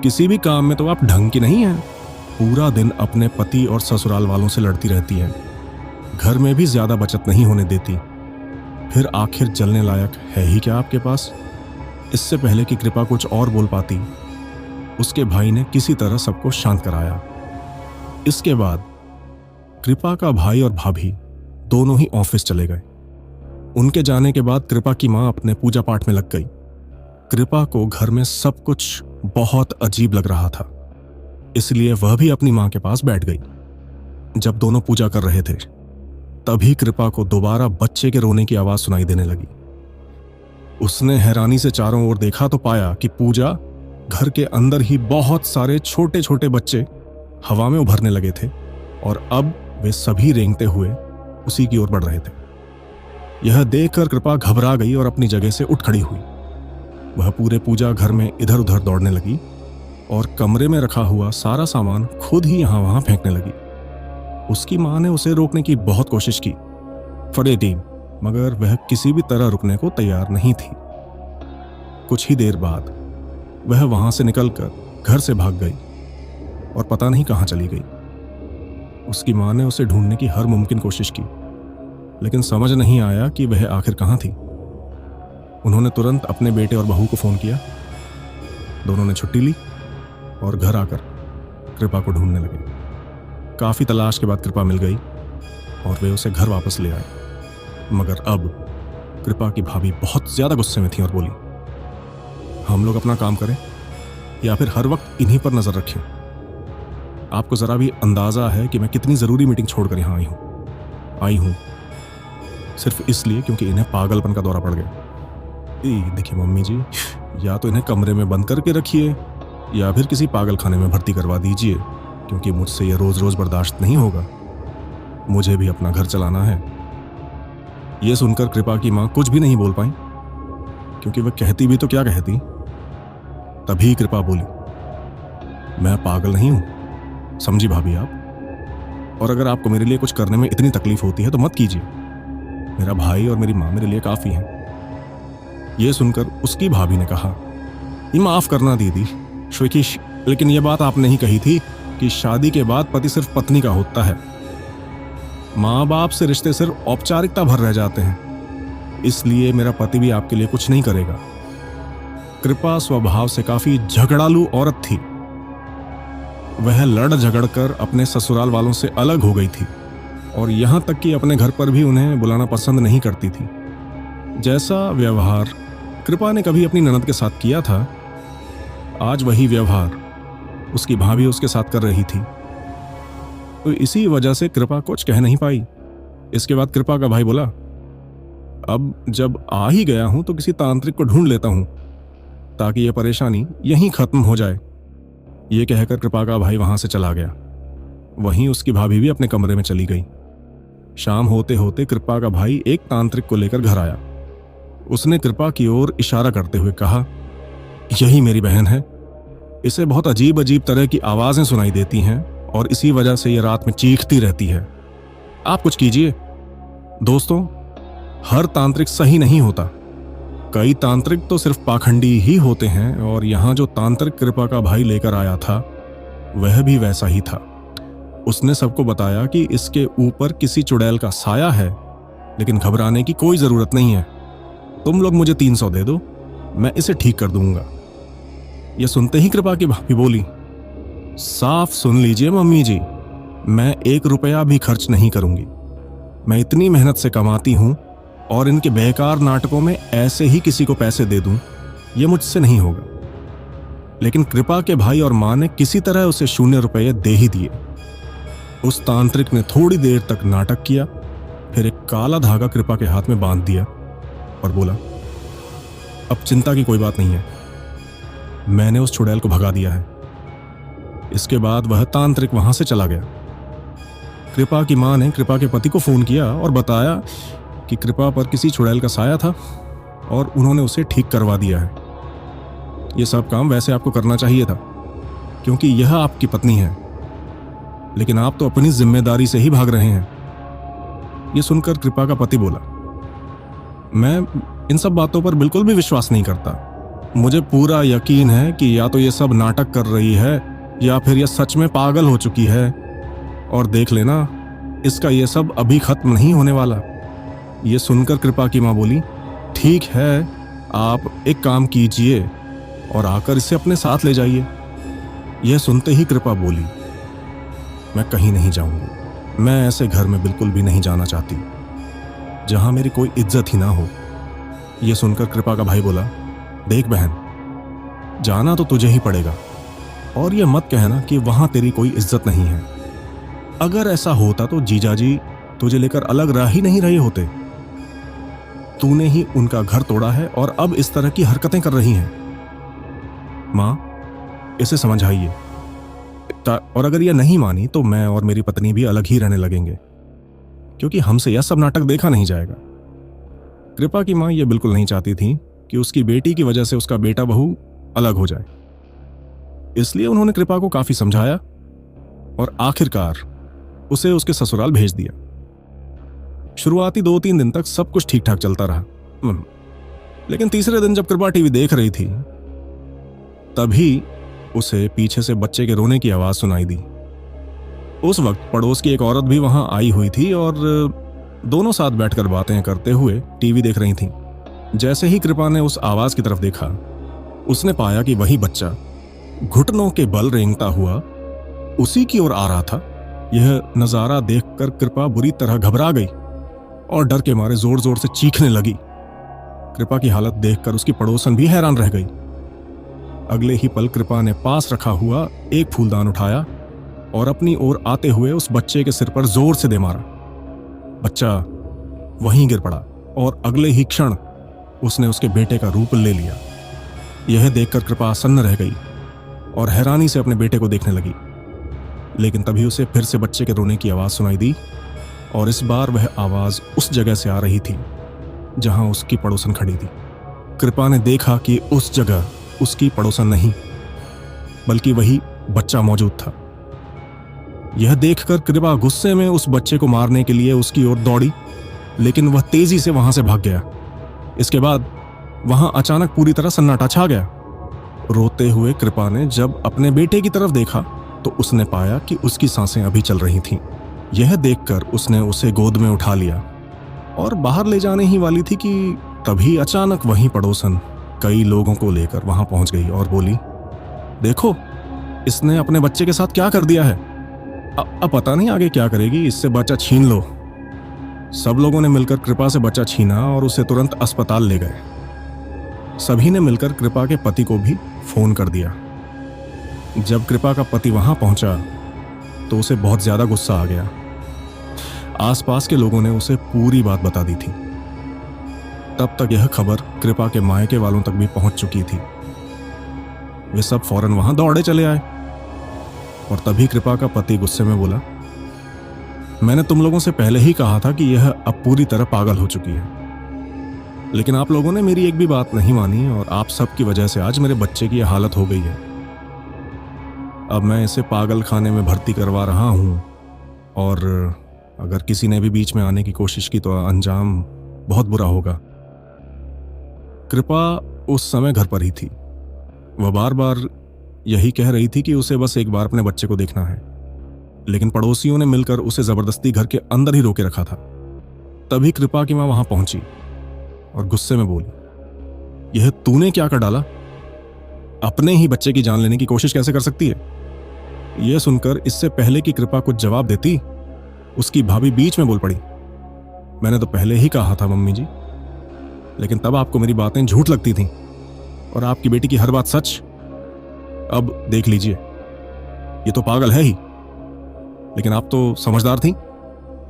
किसी भी काम में तो आप ढंग की नहीं हैं। पूरा दिन अपने पति और ससुराल वालों से लड़ती रहती हैं, घर में भी ज्यादा बचत नहीं होने देती, फिर आखिर चलने लायक है ही क्या आपके पास? इससे पहले कि कृपा कुछ और बोल पाती, उसके भाई ने किसी तरह सबको शांत कराया। इसके बाद कृपा का भाई और भाभी दोनों ही ऑफिस चले गए। उनके जाने के बाद कृपा की मां अपने पूजा पाठ में लग गई। कृपा को घर में सब कुछ बहुत अजीब लग रहा था, इसलिए वह भी अपनी मां के पास बैठ गई। जब दोनों पूजा कर रहे थे तभी कृपा को दोबारा बच्चे के रोने की आवाज सुनाई देने लगी। उसने हैरानी से चारों ओर देखा तो पाया कि पूजा घर के अंदर ही बहुत सारे छोटे छोटे बच्चे हवा में उभरने लगे थे और अब वे सभी रेंगते हुए उसी की ओर बढ़ रहे थे। यह देखकर कृपा घबरा गई और अपनी जगह से उठ खड़ी हुई। वह पूरे पूजा घर में इधर उधर दौड़ने लगी और कमरे में रखा हुआ सारा सामान खुद ही यहां वहां फेंकने लगी। उसकी मां ने उसे रोकने की बहुत कोशिश की फरे टीम, मगर वह किसी भी तरह रुकने को तैयार नहीं थी। कुछ ही देर बाद वह वहां से निकलकर घर से भाग गई और पता नहीं कहां चली गई। उसकी मां ने उसे ढूंढने की हर मुमकिन कोशिश की, लेकिन समझ नहीं आया कि वह आखिर कहां थी। उन्होंने तुरंत अपने बेटे और बहू को फोन किया। दोनों ने छुट्टी ली और घर आकर कृपा को ढूंढने लगे। काफी तलाश के बाद कृपा मिल गई और वे उसे घर वापस ले आए। मगर अब कृपा की भाभी बहुत ज्यादा गुस्से में थी और बोली, हम लोग अपना काम करें या फिर हर वक्त इन्हीं पर नजर रखें? आपको जरा भी अंदाजा है कि मैं कितनी जरूरी मीटिंग छोड़कर यहां आई हूं सिर्फ इसलिए क्योंकि इन्हें पागलपन का दौरा पड़ गया। देखिए मम्मी जी, या तो इन्हें कमरे में बंद करके रखिए या फिर किसी पागल खाने में भर्ती करवा दीजिए, क्योंकि मुझसे यह रोज रोज बर्दाश्त नहीं होगा। मुझे भी अपना घर चलाना है। यह सुनकर कृपा की मां कुछ भी नहीं बोल पाई, क्योंकि वह कहती भी तो क्या कहती। तभी कृपा बोली, मैं पागल नहीं हूं, समझी भाभी आप। और अगर आपको मेरे लिए कुछ करने में इतनी तकलीफ होती है तो मत कीजिए। मेरा भाई और मेरी मां मेरे लिए काफी हैं। यह सुनकर उसकी भाभी ने कहा, ये माफ करना दीदी श्वेकिश, लेकिन यह बात आपने ही कही थी कि शादी के बाद पति सिर्फ पत्नी का होता है। माँ बाप से रिश्ते सिर्फ औपचारिकता भर रह जाते हैं, इसलिए मेरा पति भी आपके लिए कुछ नहीं करेगा। कृपा स्वभाव से काफी झगड़ालू औरत थी। वह लड़ झगड़ कर अपने ससुराल वालों से अलग हो गई थी और यहां तक कि अपने घर पर भी उन्हें बुलाना पसंद नहीं करती थी। जैसा व्यवहार कृपा ने कभी अपनी ननद के साथ किया था, आज वही व्यवहार उसकी भाभी उसके साथ कर रही थी। तो इसी वजह से कृपा कुछ कह नहीं पाई। इसके बाद कृपा का भाई बोला, अब जब आ ही गया हूं तो किसी तांत्रिक को ढूंढ लेता हूं ताकि यह परेशानी यहीं खत्म हो जाए। यह कहकर कृपा का भाई वहां से चला गया। वहीं उसकी भाभी भी अपने कमरे में चली गई। शाम होते होते कृपा का भाई एक तांत्रिक को लेकर घर आया। उसने कृपा की ओर इशारा करते हुए कहा, यही मेरी बहन है। इसे बहुत अजीब अजीब तरह की आवाजें सुनाई देती हैं और इसी वजह से यह रात में चीखती रहती है। आप कुछ कीजिए। दोस्तों, हर तांत्रिक सही नहीं होता। कई तांत्रिक तो सिर्फ पाखंडी ही होते हैं और यहां जो तांत्रिक कृपा का भाई लेकर आया था वह भी वैसा ही था। उसने सबको बताया कि इसके ऊपर किसी चुड़ैल का साया है, लेकिन घबराने की कोई जरूरत नहीं है। तुम लोग मुझे 300 दे दो, मैं इसे ठीक कर दूंगा। यह सुनते ही कृपा की भाभी बोली, साफ सुन लीजिए मम्मी जी, मैं 1 रुपया भी खर्च नहीं करूंगी। मैं इतनी मेहनत से कमाती हूं और इनके बेकार नाटकों में ऐसे ही किसी को पैसे दे दूं, यह मुझसे नहीं होगा। लेकिन कृपा के भाई और मां ने किसी तरह उसे 0 रुपये दे ही दिए। उस तांत्रिक ने थोड़ी देर तक नाटक किया, फिर एक काला धागा कृपा के हाथ में बांध दिया और बोला, अब चिंता की कोई बात नहीं है, मैंने उस चुड़ैल को भगा दिया है। इसके बाद वह तांत्रिक वहां से चला गया। कृपा की मां ने कृपा के पति को फोन किया और बताया कि कृपा पर किसी चुड़ैल का साया था और उन्होंने उसे ठीक करवा दिया है। यह सब काम वैसे आपको करना चाहिए था, क्योंकि यह आपकी पत्नी है, लेकिन आप तो अपनी जिम्मेदारी से ही भाग रहे हैं। यह सुनकर कृपा का पति बोला, मैं इन सब बातों पर बिल्कुल भी विश्वास नहीं करता। मुझे पूरा यकीन है कि या तो ये सब नाटक कर रही है या फिर यह सच में पागल हो चुकी है। और देख लेना, इसका यह सब अभी खत्म नहीं होने वाला। यह सुनकर कृपा की मां बोली, ठीक है, आप एक काम कीजिए और आकर इसे अपने साथ ले जाइए। यह सुनते ही कृपा बोली, मैं कहीं नहीं जाऊंगी। मैं ऐसे घर में बिल्कुल भी नहीं जाना चाहती जहां मेरी कोई इज्जत ही ना हो। यह सुनकर कृपा का भाई बोला, देख बहन, जाना तो तुझे ही पड़ेगा और यह मत कहना कि वहां तेरी कोई इज्जत नहीं है। अगर ऐसा होता तो जीजाजी तुझे लेकर अलग रह ही नहीं रहे होते। तूने ही उनका घर तोड़ा है और अब इस तरह की हरकतें कर रही हैं। माँ, इसे समझाइए। और अगर यह नहीं मानी तो मैं और मेरी पत्नी भी अलग ही रहने लगेंगे, क्योंकि हमसे यह सब नाटक देखा नहीं जाएगा। कृपा की माँ यह बिल्कुल नहीं चाहती थी कि उसकी बेटी की वजह से उसका बेटा बहू अलग हो जाए, इसलिए उन्होंने कृपा को काफी समझाया और आखिरकार उसे उसके ससुराल भेज दिया। शुरुआती 2-3 दिन तक सब कुछ ठीक ठाक चलता रहा, लेकिन तीसरे दिन जब कृपा टीवी देख रही थी तभी उसे पीछे से बच्चे के रोने की आवाज सुनाई दी। उस वक्त पड़ोस की एक औरत भी वहां आई हुई थी और दोनों साथ बैठकर बातें करते हुए टीवी देख रही थीं। जैसे ही कृपा ने उस आवाज की तरफ देखा, उसने पाया कि वही बच्चा घुटनों के बल रेंगता हुआ उसी की ओर आ रहा था। यह नजारा देखकर कृपा बुरी तरह घबरा गई और डर के मारे जोर जोर से चीखने लगी। कृपा की हालत देखकर उसकी पड़ोसन भी हैरान रह गई। अगले ही पल कृपा ने पास रखा हुआ एक फूलदान उठाया और अपनी ओर आते हुए उस बच्चे के सिर पर जोर से दे मारा। बच्चा वहीं गिर पड़ा और अगले ही क्षण उसने उसके बेटे का रूप ले लिया। यह देखकर कृपा सन्न रह गई और हैरानी से अपने बेटे को देखने लगी। लेकिन तभी उसे फिर से बच्चे के रोने की आवाज सुनाई दी और इस बार वह आवाज उस जगह से आ रही थी जहां उसकी पड़ोसन खड़ी थी। कृपा ने देखा कि उस जगह उसकी पड़ोसन नहीं बल्कि वही बच्चा मौजूद था। यह देखकर कृपा गुस्से में उस बच्चे को मारने के लिए उसकी ओर दौड़ी, लेकिन वह तेजी से वहां से भाग गया। इसके बाद वहां अचानक पूरी तरह सन्नाटा छा गया। रोते हुए कृपा ने जब अपने बेटे की तरफ देखा तो उसने पाया कि उसकी सांसें अभी चल रही थीं। यह देखकर उसने उसे गोद में उठा लिया और बाहर ले जाने ही वाली थी कि तभी अचानक वहीं पड़ोसन कई लोगों को लेकर वहां पहुंच गई और बोली, देखो इसने अपने बच्चे के साथ क्या कर दिया है। अब पता नहीं आगे क्या करेगी, इससे बच्चा छीन लो। सब लोगों ने मिलकर कृपा से बच्चा छीना और उसे तुरंत अस्पताल ले गए। सभी ने मिलकर कृपा के पति को भी फोन कर दिया। जब कृपा का पति वहां पहुंचा तो उसे बहुत ज्यादा गुस्सा आ गया। आसपास के लोगों ने उसे पूरी बात बता दी थी। तब तक यह खबर कृपा के मायके वालों तक भी पहुंच चुकी थी। वे सब फौरन वहां दौड़े चले आए और तभी कृपा का पति गुस्से में बोला, मैंने तुम लोगों से पहले ही कहा था कि यह अब पूरी तरह पागल हो चुकी है, लेकिन आप लोगों ने मेरी एक भी बात नहीं मानी और आप सब की वजह से आज मेरे बच्चे की यह हालत हो गई है। अब मैं इसे पागल खाने में भर्ती करवा रहा हूं और अगर किसी ने भी बीच में आने की कोशिश की तो अंजाम बहुत बुरा होगा। कृपा उस समय घर पर ही थी। वह बार बार यही कह रही थी कि उसे बस एक बार अपने बच्चे को देखना है, लेकिन पड़ोसियों ने मिलकर उसे जबरदस्ती घर के अंदर ही रोके रखा था। तभी कृपा की मां वहां पहुंची और गुस्से में बोली, यह तूने क्या कर डाला? अपने ही बच्चे की जान लेने की कोशिश कैसे कर सकती है? यह सुनकर इससे पहले कि कृपा कुछ जवाब देती, उसकी भाभी बीच में बोल पड़ी, मैंने तो पहले ही कहा था मम्मी जी, लेकिन तब आपको मेरी बातें झूठ लगती थीं और आपकी बेटी की हर बात सच। अब देख लीजिए, ये तो पागल है ही, लेकिन आप तो समझदार थी।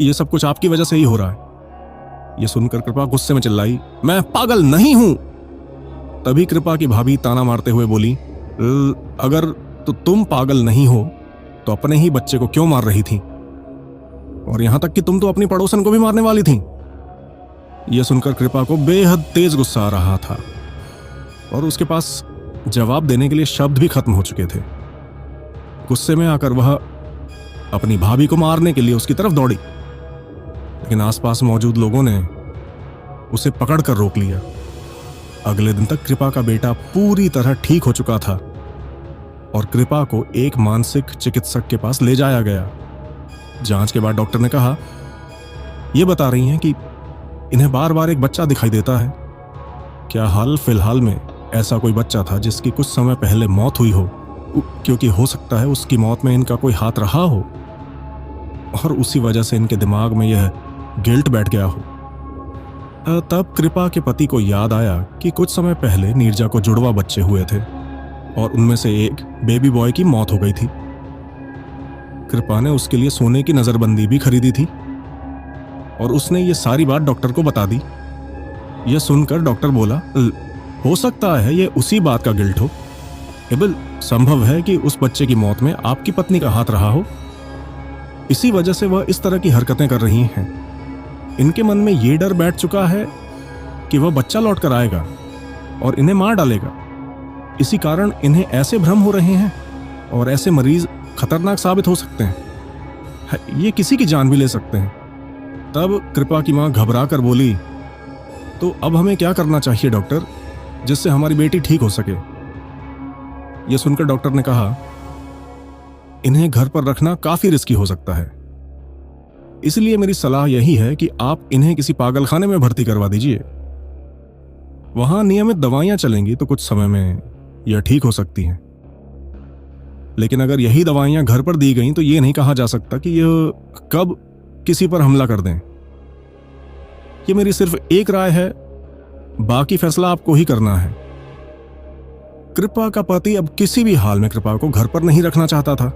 ये सब कुछ आपकी वजह से ही हो रहा है। यह सुनकर कृपा गुस्से में चिल्लाई, मैं पागल नहीं हूं। तभी कृपा की भाभी ताना मारते हुए बोली, अगर तो तुम पागल नहीं हो तो अपने ही बच्चे को क्यों मार रही थी? और यहां तक कि तुम तो अपनी पड़ोसन को भी मारने वाली थी। यह सुनकर कृपा को बेहद तेज गुस्सा आ रहा था और उसके पास जवाब देने के लिए शब्द भी खत्म हो चुके थे। गुस्से में आकर वह अपनी भाभी को मारने के लिए उसकी तरफ दौड़ी, लेकिन आसपास मौजूद लोगों ने उसे पकड़कर रोक लिया। अगले दिन तक कृपा का बेटा पूरी तरह ठीक हो चुका था और कृपा को एक मानसिक चिकित्सक के पास ले जाया गया। जांच के बाद डॉक्टर ने कहा, यह बता रही हैं कि इन्हें बार बार एक बच्चा दिखाई देता है। क्या हाल फिलहाल में ऐसा कोई बच्चा था जिसकी कुछ समय पहले मौत हुई हो? क्योंकि हो सकता है उसकी मौत में इनका कोई हाथ रहा हो और उसी वजह से इनके दिमाग में यह गिल्ट बैठ गया हो। तब कृपा के पति को याद आया कि कुछ समय पहले नीरजा को जुड़वा बच्चे हुए थे और उनमें से एक बेबी बॉय की मौत हो गई थी। कृपा ने उसके लिए सोने की नजरबंदी भी खरीदी थी और उसने ये सारी बात डॉक्टर को बता दी। यह सुनकर डॉक्टर बोला, हो सकता है ये उसी बात का गिल्ट हो। एबल, संभव है कि उस बच्चे की मौत में आपकी पत्नी का हाथ रहा हो। इसी वजह से वह इस तरह की हरकतें कर रही हैं। इनके मन में ये डर बैठ चुका है कि वह बच्चा लौट कर आएगा और इन्हें मार डालेगा। इसी कारण इन्हें ऐसे भ्रम हो रहे हैं और ऐसे मरीज खतरनाक साबित हो सकते हैं। ये किसी की जान भी ले सकते हैं। तब कृपा की मां घबरा कर बोली, तो अब हमें क्या करना चाहिए डॉक्टर, जिससे हमारी बेटी ठीक हो सके? यह सुनकर डॉक्टर ने कहा, इन्हें घर पर रखना काफी रिस्की हो सकता है, इसलिए मेरी सलाह यही है कि आप इन्हें किसी पागलखाने में भर्ती करवा दीजिए। वहां नियमित दवाइयां चलेंगी तो कुछ समय में यह ठीक हो सकती हैं। लेकिन अगर यही दवाइयां घर पर दी गईं तो यह नहीं कहा जा सकता कि यह कब किसी पर हमला कर दें। यह मेरी सिर्फ एक राय है, बाकी फैसला आपको ही करना है। कृपा का पति अब किसी भी हाल में कृपा को घर पर नहीं रखना चाहता था,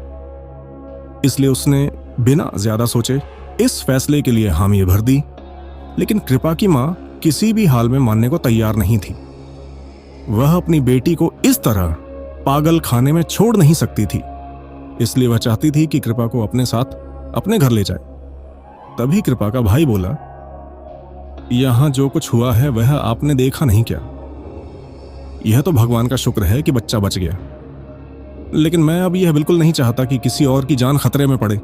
इसलिए उसने बिना ज्यादा सोचे इस फैसले के लिए हामी भर दी। लेकिन कृपा की मां किसी भी हाल में मानने को तैयार नहीं थी। वह अपनी बेटी को इस तरह पागल खाने में छोड़ नहीं सकती थी, इसलिए वह चाहती थी कि कृपा को अपने साथ अपने घर ले जाए। तभी कृपा का भाई बोला, यहां जो कुछ हुआ है वह आपने देखा नहीं क्या? यह तो भगवान का शुक्र है कि बच्चा बच गया, लेकिन मैं अब यह बिल्कुल नहीं चाहता कि किसी और की जान खतरे में पड़े।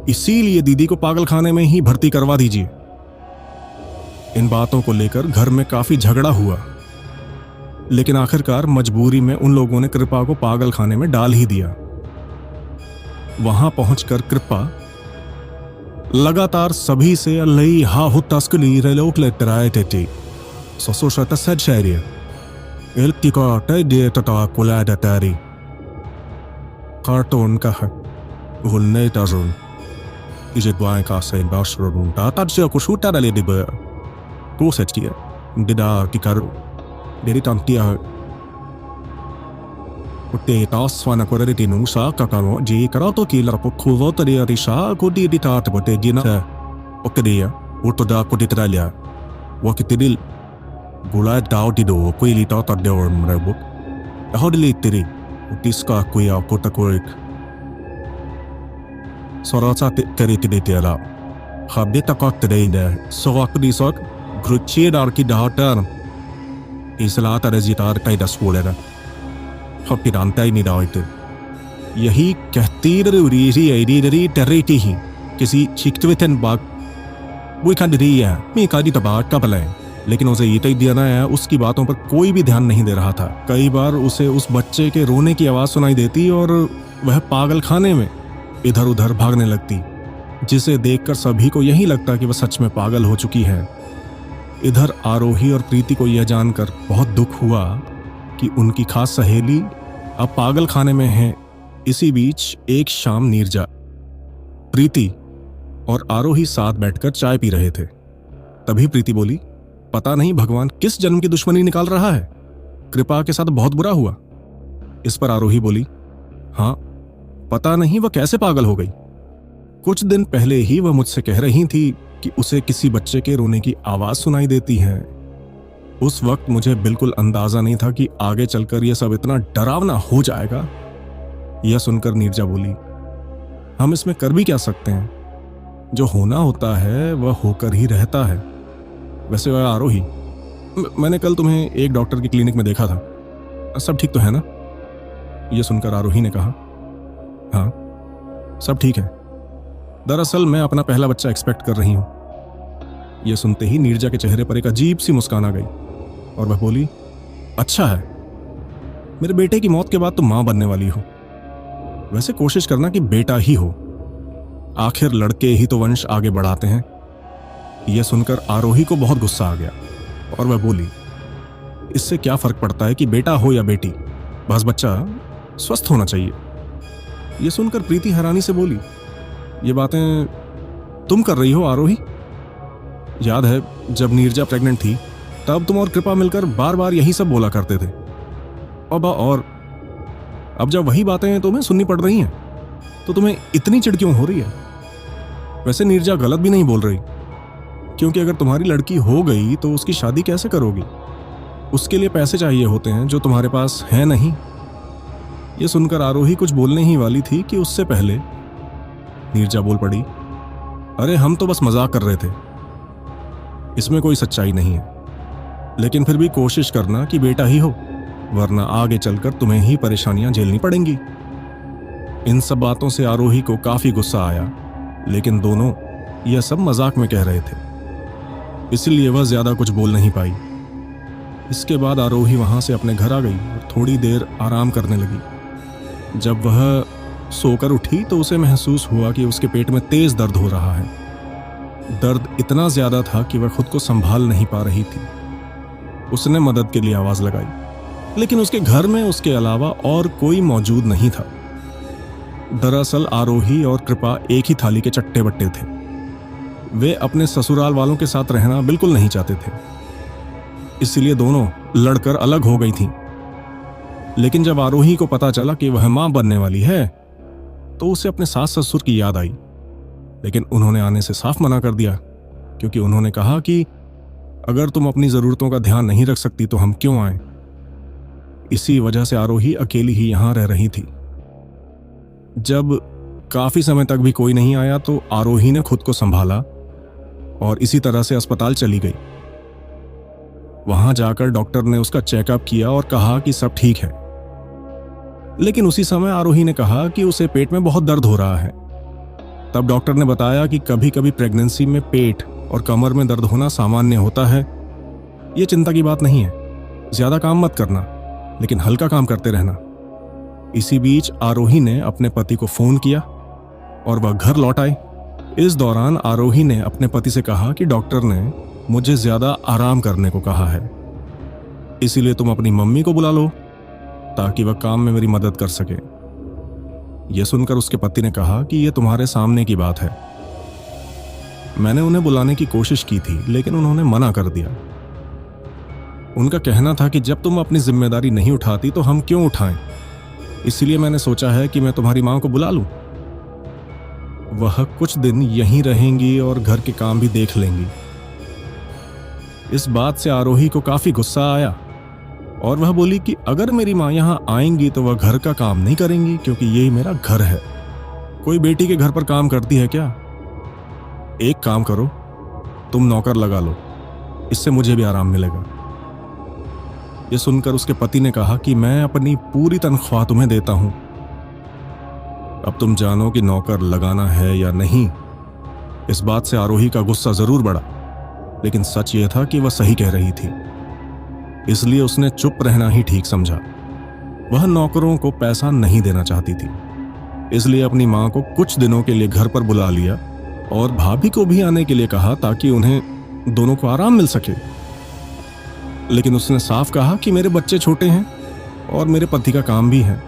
इसीलिए दीदी को पागलखाने में ही भर्ती करवा दीजिए। इन बातों को लेकर घर में काफी झगड़ा हुआ, लेकिन आखिरकार मजबूरी में उन लोगों ने कृपा को पागलखाने में डाल ही दिया। वहां पहुंचकर कृपा लगातार सभी से लई हाहु तस्कली रेलोक लेतराए थे ससुर सैरिय एल्तिका दे तता कुला दतारी कार्टून का है उन्ने तजुन इसे द्वाएं का से बाशरुन ताता से कुछ उठा डाले दिबे को सेटिया दिदा की करो देरी tantia utte taswana koredi nusa kakano ji karato kilar pokhuvo tari arisha kodi ditat bote gina okdia utoda koditralia wakitidil gula daudido kuili tata dor mrebo hodili tiri utiska kuya kotakorik sorata teri tiditela habita kakteide sogakdi sok gruchidar ki daughter इसला तरजीतार कई दस बोले ना happy डांता ही नहीं डालते यही कहती Riri Airi टरेटी ही किसी चिकटवेतन बाग वो खान रही है मैं कादी तबाक का पलाए। लेकिन उसे ये तय दिया ना है, उसकी बातों पर कोई भी ध्यान नहीं दे रहा था। कई बार उसे उस बच्चे के रोने की आवाज सुनाई देती और वह पागल खाने में इधर उधर भागने लगती, जिसे देखकर सभी को यही लगता कि वह सच में पागल हो चुकी है। इधर आरोही और प्रीति को यह जानकर बहुत दुख हुआ कि उनकी खास सहेली अब पागल खाने में है। इसी बीच एक शाम नीरजा, प्रीति और आरोही साथ बैठकर चाय पी रहे थे। तभी प्रीति बोली, पता नहीं भगवान किस जन्म की दुश्मनी निकाल रहा है, कृपा के साथ बहुत बुरा हुआ। इस पर आरोही बोली, हाँ पता नहीं वह कैसे पागल हो गई। कुछ दिन पहले ही वह मुझसे कह रही थी कि उसे किसी बच्चे के रोने की आवाज सुनाई देती है। उस वक्त मुझे बिल्कुल अंदाजा नहीं था कि आगे चलकर यह सब इतना डरावना हो जाएगा। यह सुनकर नीरजा बोली, हम इसमें कर भी क्या सकते हैं, जो होना होता है वह होकर ही रहता है। वैसे वह आरोही, मैंने कल तुम्हें एक डॉक्टर की क्लिनिक में देखा था, सब ठीक तो है ना? यह सुनकर आरोही ने कहा, हाँ सब ठीक है, दरअसल मैं अपना पहला बच्चा एक्सपेक्ट कर रही हूं। यह सुनते ही नीरजा के चेहरे पर एक अजीब सी मुस्कान आ गई और वह बोली, अच्छा है, मेरे बेटे की मौत के बाद तुम मां बनने वाली हो। वैसे कोशिश करना कि बेटा ही हो, आखिर लड़के ही तो वंश आगे बढ़ाते हैं। यह सुनकर आरोही को बहुत गुस्सा आ गया और वह बोली, इससे क्या फर्क पड़ता है कि बेटा हो या बेटी, बस बच्चा स्वस्थ होना चाहिए। यह सुनकर प्रीति हैरानी से बोली, ये बातें तुम कर रही हो आरोही? याद है जब नीरजा प्रेग्नेंट थी तब तुम और कृपा मिलकर बार बार यही सब बोला करते थे, और अब जब वही बातें तुम्हें सुननी पड़ रही हैं तो तुम्हें इतनी चिढ़ क्यों हो रही है? वैसे नीरजा गलत भी नहीं बोल रही। क्योंकि अगर तुम्हारी लड़की हो गई तो उसकी शादी कैसे करोगी? उसके लिए पैसे चाहिए होते हैं जो तुम्हारे पास है नहीं। ये सुनकर आरोही कुछ बोलने ही वाली थी कि उससे पहले नीरजा बोल पड़ी, अरे हम तो बस मजाक कर रहे थे, इसमें कोई सच्चाई नहीं है, लेकिन फिर भी कोशिश करना कि बेटा ही हो, वरना आगे चलकर तुम्हें ही परेशानियां झेलनी पड़ेंगी। इन सब बातों से आरोही को काफी गुस्सा आया, लेकिन दोनों यह सब मजाक में कह रहे थे, इसलिए वह ज्यादा कुछ बोल नहीं पाई। इसके बाद आरोही वहां से अपने घर आ गई और थोड़ी देर आराम करने लगी। जब वह सोकर उठी तो उसे महसूस हुआ कि उसके पेट में तेज दर्द हो रहा है। दर्द इतना ज्यादा था कि वह खुद को संभाल नहीं पा रही थी। उसने मदद के लिए आवाज लगाई, लेकिन उसके घर में उसके अलावा और कोई मौजूद नहीं था। दरअसल आरोही और कृपा एक ही थाली के चट्टे बट्टे थे। वे अपने ससुराल वालों के साथ रहना बिल्कुल नहीं चाहते थे, इसलिए दोनों लड़कर अलग हो गई थीं। लेकिन जब आरोही को पता चला कि वह मां बनने वाली है तो उसे अपने सास ससुर की याद आई, लेकिन उन्होंने आने से साफ मना कर दिया, क्योंकि उन्होंने कहा कि अगर तुम अपनी जरूरतों का ध्यान नहीं रख सकती तो हम क्यों आए। इसी वजह से आरोही अकेली ही यहां रह रही थी। जब काफी समय तक भी कोई नहीं आया तो आरोही ने खुद को संभाला और इसी तरह से अस्पताल चली गई। वहां जाकर डॉक्टर ने उसका चेकअप किया और कहा कि सब ठीक है, लेकिन उसी समय आरोही ने कहा कि उसे पेट में बहुत दर्द हो रहा है। तब डॉक्टर ने बताया कि कभी कभी प्रेगनेंसी में पेट और कमर में दर्द होना सामान्य होता है, यह चिंता की बात नहीं है, ज्यादा काम मत करना, लेकिन हल्का काम करते रहना। इसी बीच आरोही ने अपने पति को फोन किया और वह घर लौट आए। इस दौरान आरोही ने अपने पति से कहा कि डॉक्टर ने मुझे ज्यादा आराम करने को कहा है, इसीलिए तुम अपनी मम्मी को बुला लो ताकि वह काम में मेरी मदद कर सके। यह सुनकर उसके पति ने कहा कि यह तुम्हारे सामने की बात है, मैंने उन्हें बुलाने की कोशिश की थी लेकिन उन्होंने मना कर दिया। उनका कहना था कि जब तुम अपनी जिम्मेदारी नहीं उठाती तो हम क्यों उठाएं, इसलिए मैंने सोचा है कि मैं तुम्हारी मां को बुला लूं। वह कुछ दिन यहीं रहेंगी और घर के काम भी देख लेंगी। इस बात से आरोही को काफी गुस्सा आया और वह बोली कि अगर मेरी मां यहां आएंगी तो वह घर का काम नहीं करेंगी, क्योंकि यही मेरा घर है। कोई बेटी के घर पर काम करती है क्या? एक काम करो, तुम नौकर लगा लो, इससे मुझे भी आराम मिलेगा। यह सुनकर उसके पति ने कहा कि मैं अपनी पूरी तनख्वाह तुम्हें देता हूं, अब तुम जानो कि नौकर लगाना है या नहीं। इस बात से आरोही का गुस्सा जरूर बढ़ा, लेकिन सच यह था कि वह सही कह रही थी, इसलिए उसने चुप रहना ही ठीक समझा। वह नौकरों को पैसा नहीं देना चाहती थी, इसलिए अपनी मां को कुछ दिनों के लिए घर पर बुला लिया और भाभी को भी आने के लिए कहा ताकि उन्हें दोनों को आराम मिल सके। लेकिन उसने साफ कहा कि मेरे बच्चे छोटे हैं और मेरे पति का काम भी है,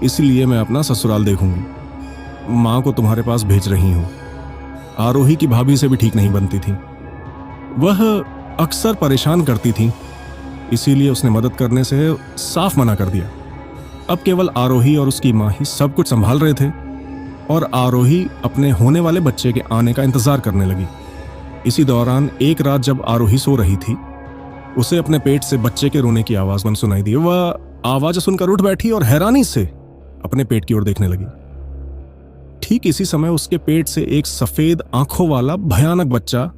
इसलिए मैं अपना ससुराल देखूंगी। मां को तुम्हारे पास भेज रही हूं। आरोही की भाभी से भी ठीक नहीं बनती थी, वह अक्सर परेशान करती थी, इसीलिए उसने मदद करने से साफ मना कर दिया। अब केवल आरोही और उसकी मां ही सब कुछ संभाल रहे थे और आरोही अपने होने वाले बच्चे के आने का इंतजार करने लगी। इसी दौरान एक रात जब आरोही सो रही थी, उसे अपने पेट से बच्चे के रोने की आवाज मन सुनाई दी। वह आवाज सुनकर उठ बैठी और हैरानी से अपने पेट की ओर देखने लगी। ठीक इसी समय उसके पेट से एक सफेद आंखों वाला भयानक बच्चा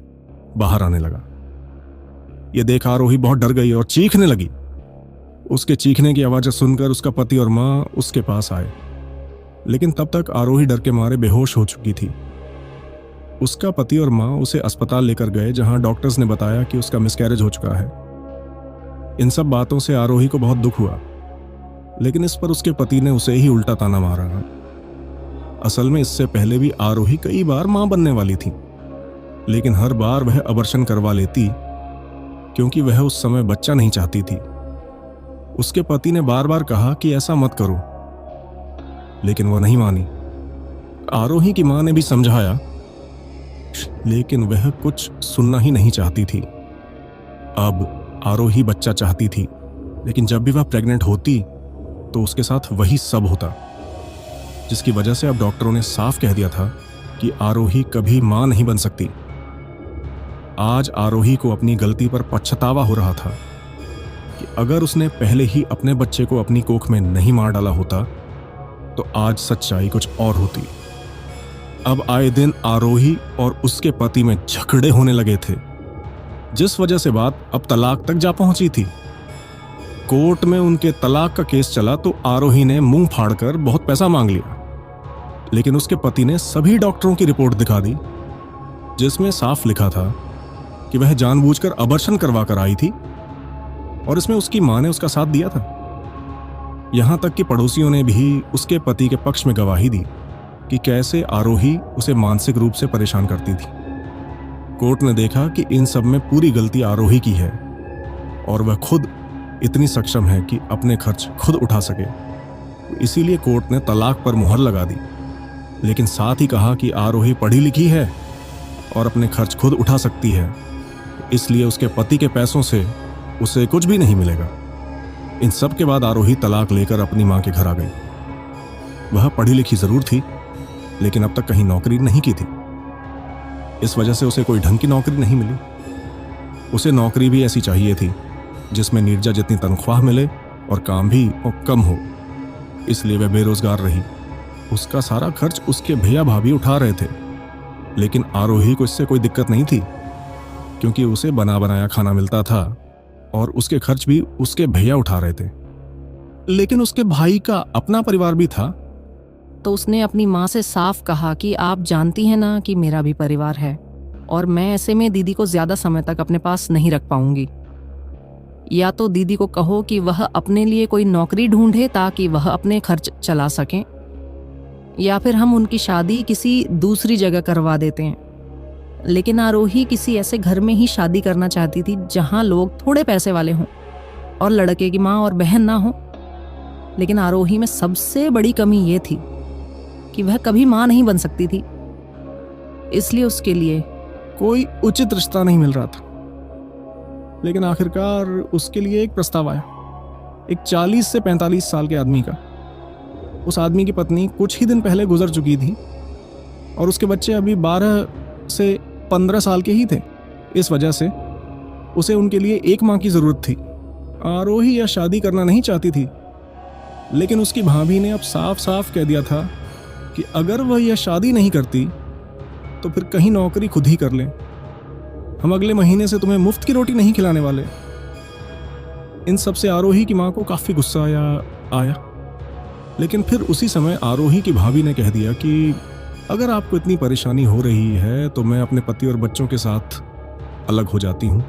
बाहर आने लगा। यह देख आरोही बहुत डर गई और चीखने लगी। उसके चीखने की आवाज सुनकर उसका पति और मां उसके पास आए, लेकिन तब तक आरोही डर के मारे बेहोश हो चुकी थी। उसका पति और मां उसे अस्पताल लेकर गए, जहां डॉक्टर्स ने बताया कि उसका मिसकैरेज हो चुका है। इन सब बातों से आरोही को बहुत दुख हुआ, लेकिन इस पर उसके पति ने उसे ही उल्टा ताना मारा। असल में इससे पहले भी आरोही कई बार मां बनने वाली थी, लेकिन हर बार वह अबॉर्शन करवा लेती क्योंकि वह उस समय बच्चा नहीं चाहती थी। उसके पति ने बार बार कहा कि ऐसा मत करो, लेकिन वह नहीं मानी। आरोही की मां ने भी समझाया, लेकिन वह कुछ सुनना ही नहीं चाहती थी। अब आरोही बच्चा चाहती थी, लेकिन जब भी वह प्रेग्नेंट होती तो उसके साथ वही सब होता, जिसकी वजह से अब डॉक्टरों ने साफ कह दिया था कि आरोही कभी मां नहीं बन सकती। आज आरोही को अपनी गलती पर पछतावा हो रहा था कि अगर उसने पहले ही अपने बच्चे को अपनी कोख में नहीं मार डाला होता तो आज सच्चाई कुछ और होती। अब आए दिन आरोही और उसके पति में झगड़े होने लगे थे, जिस वजह से बात अब तलाक तक जा पहुंची थी। कोर्ट में उनके तलाक का केस चला तो आरोही ने मुंह फाड़कर बहुत पैसा मांग लिया, लेकिन उसके पति ने सभी डॉक्टरों की रिपोर्ट दिखा दी जिसमें साफ लिखा था कि वह जानबूझकर अबॉर्शन करवा कर आई थी और इसमें उसकी मां ने उसका साथ दिया था। यहां तक कि पड़ोसियों ने भी उसके पति के पक्ष में गवाही दी कि कैसे आरोही उसे मानसिक रूप से परेशान करती थी। कोर्ट ने देखा कि इन सब में पूरी गलती आरोही की है और वह खुद इतनी सक्षम है कि अपने खर्च खुद उठा सके। इसीलिए कोर्ट ने तलाक पर मुहर लगा दी, लेकिन साथ ही कहा कि आरोही पढ़ी लिखी है और अपने खर्च खुद उठा सकती है, इसलिए उसके पति के पैसों से उसे कुछ भी नहीं मिलेगा। इन सब के बाद आरोही तलाक लेकर अपनी मां के घर आ गई। वह पढ़ी लिखी जरूर थी, लेकिन अब तक कहीं नौकरी नहीं की थी। इस वजह से उसे कोई ढंग की नौकरी नहीं मिली। उसे नौकरी भी ऐसी चाहिए थी जिसमें नीरजा जितनी तनख्वाह मिले और काम भी और कम हो, इसलिए वह बेरोजगार रही। उसका सारा खर्च उसके भैया भाभी उठा रहे थे, लेकिन आरोही को इससे कोई दिक्कत नहीं थी क्योंकि उसे बना बनाया खाना मिलता था और उसके खर्च भी उसके भैया उठा रहे थे। लेकिन उसके भाई का अपना परिवार भी था। तो उसने अपनी माँ से साफ कहा कि आप जानती हैं ना कि मेरा भी परिवार है और मैं ऐसे में दीदी को ज्यादा समय तक अपने पास नहीं रख पाऊंगी। या तो दीदी को कहो कि वह अपने लिए कोई नौकरी ढूंढे ताकि वह अपने खर्च चला सकें, या फिर हम उनकी शादी किसी दूसरी जगह करवा देते हैं। लेकिन आरोही किसी ऐसे घर में ही शादी करना चाहती थी जहां लोग थोड़े पैसे वाले हों और लड़के की माँ और बहन ना हो। लेकिन आरोही में सबसे बड़ी कमी ये थी कि वह कभी माँ नहीं बन सकती थी, इसलिए उसके लिए कोई उचित रिश्ता नहीं मिल रहा था। लेकिन आखिरकार उसके लिए एक प्रस्ताव आया, एक 40 से 45 साल के आदमी का। उस आदमी की पत्नी कुछ ही दिन पहले गुजर चुकी थी और उसके बच्चे अभी 12 से 15 साल के ही थे। इस वजह से उसे उनके लिए एक माँ की जरूरत थी। आरोही यह शादी करना नहीं चाहती थी, लेकिन उसकी भाभी ने अब साफ साफ कह दिया था कि अगर वह यह शादी नहीं करती तो फिर कहीं नौकरी खुद ही कर ले। हम अगले महीने से तुम्हें मुफ्त की रोटी नहीं खिलाने वाले। इन सब से आरोही की माँ को काफी गुस्सा आया। लेकिन फिर उसी समय आरोही की भाभी ने कह दिया कि अगर आपको इतनी परेशानी हो रही है तो मैं अपने पति और बच्चों के साथ अलग हो जाती हूं,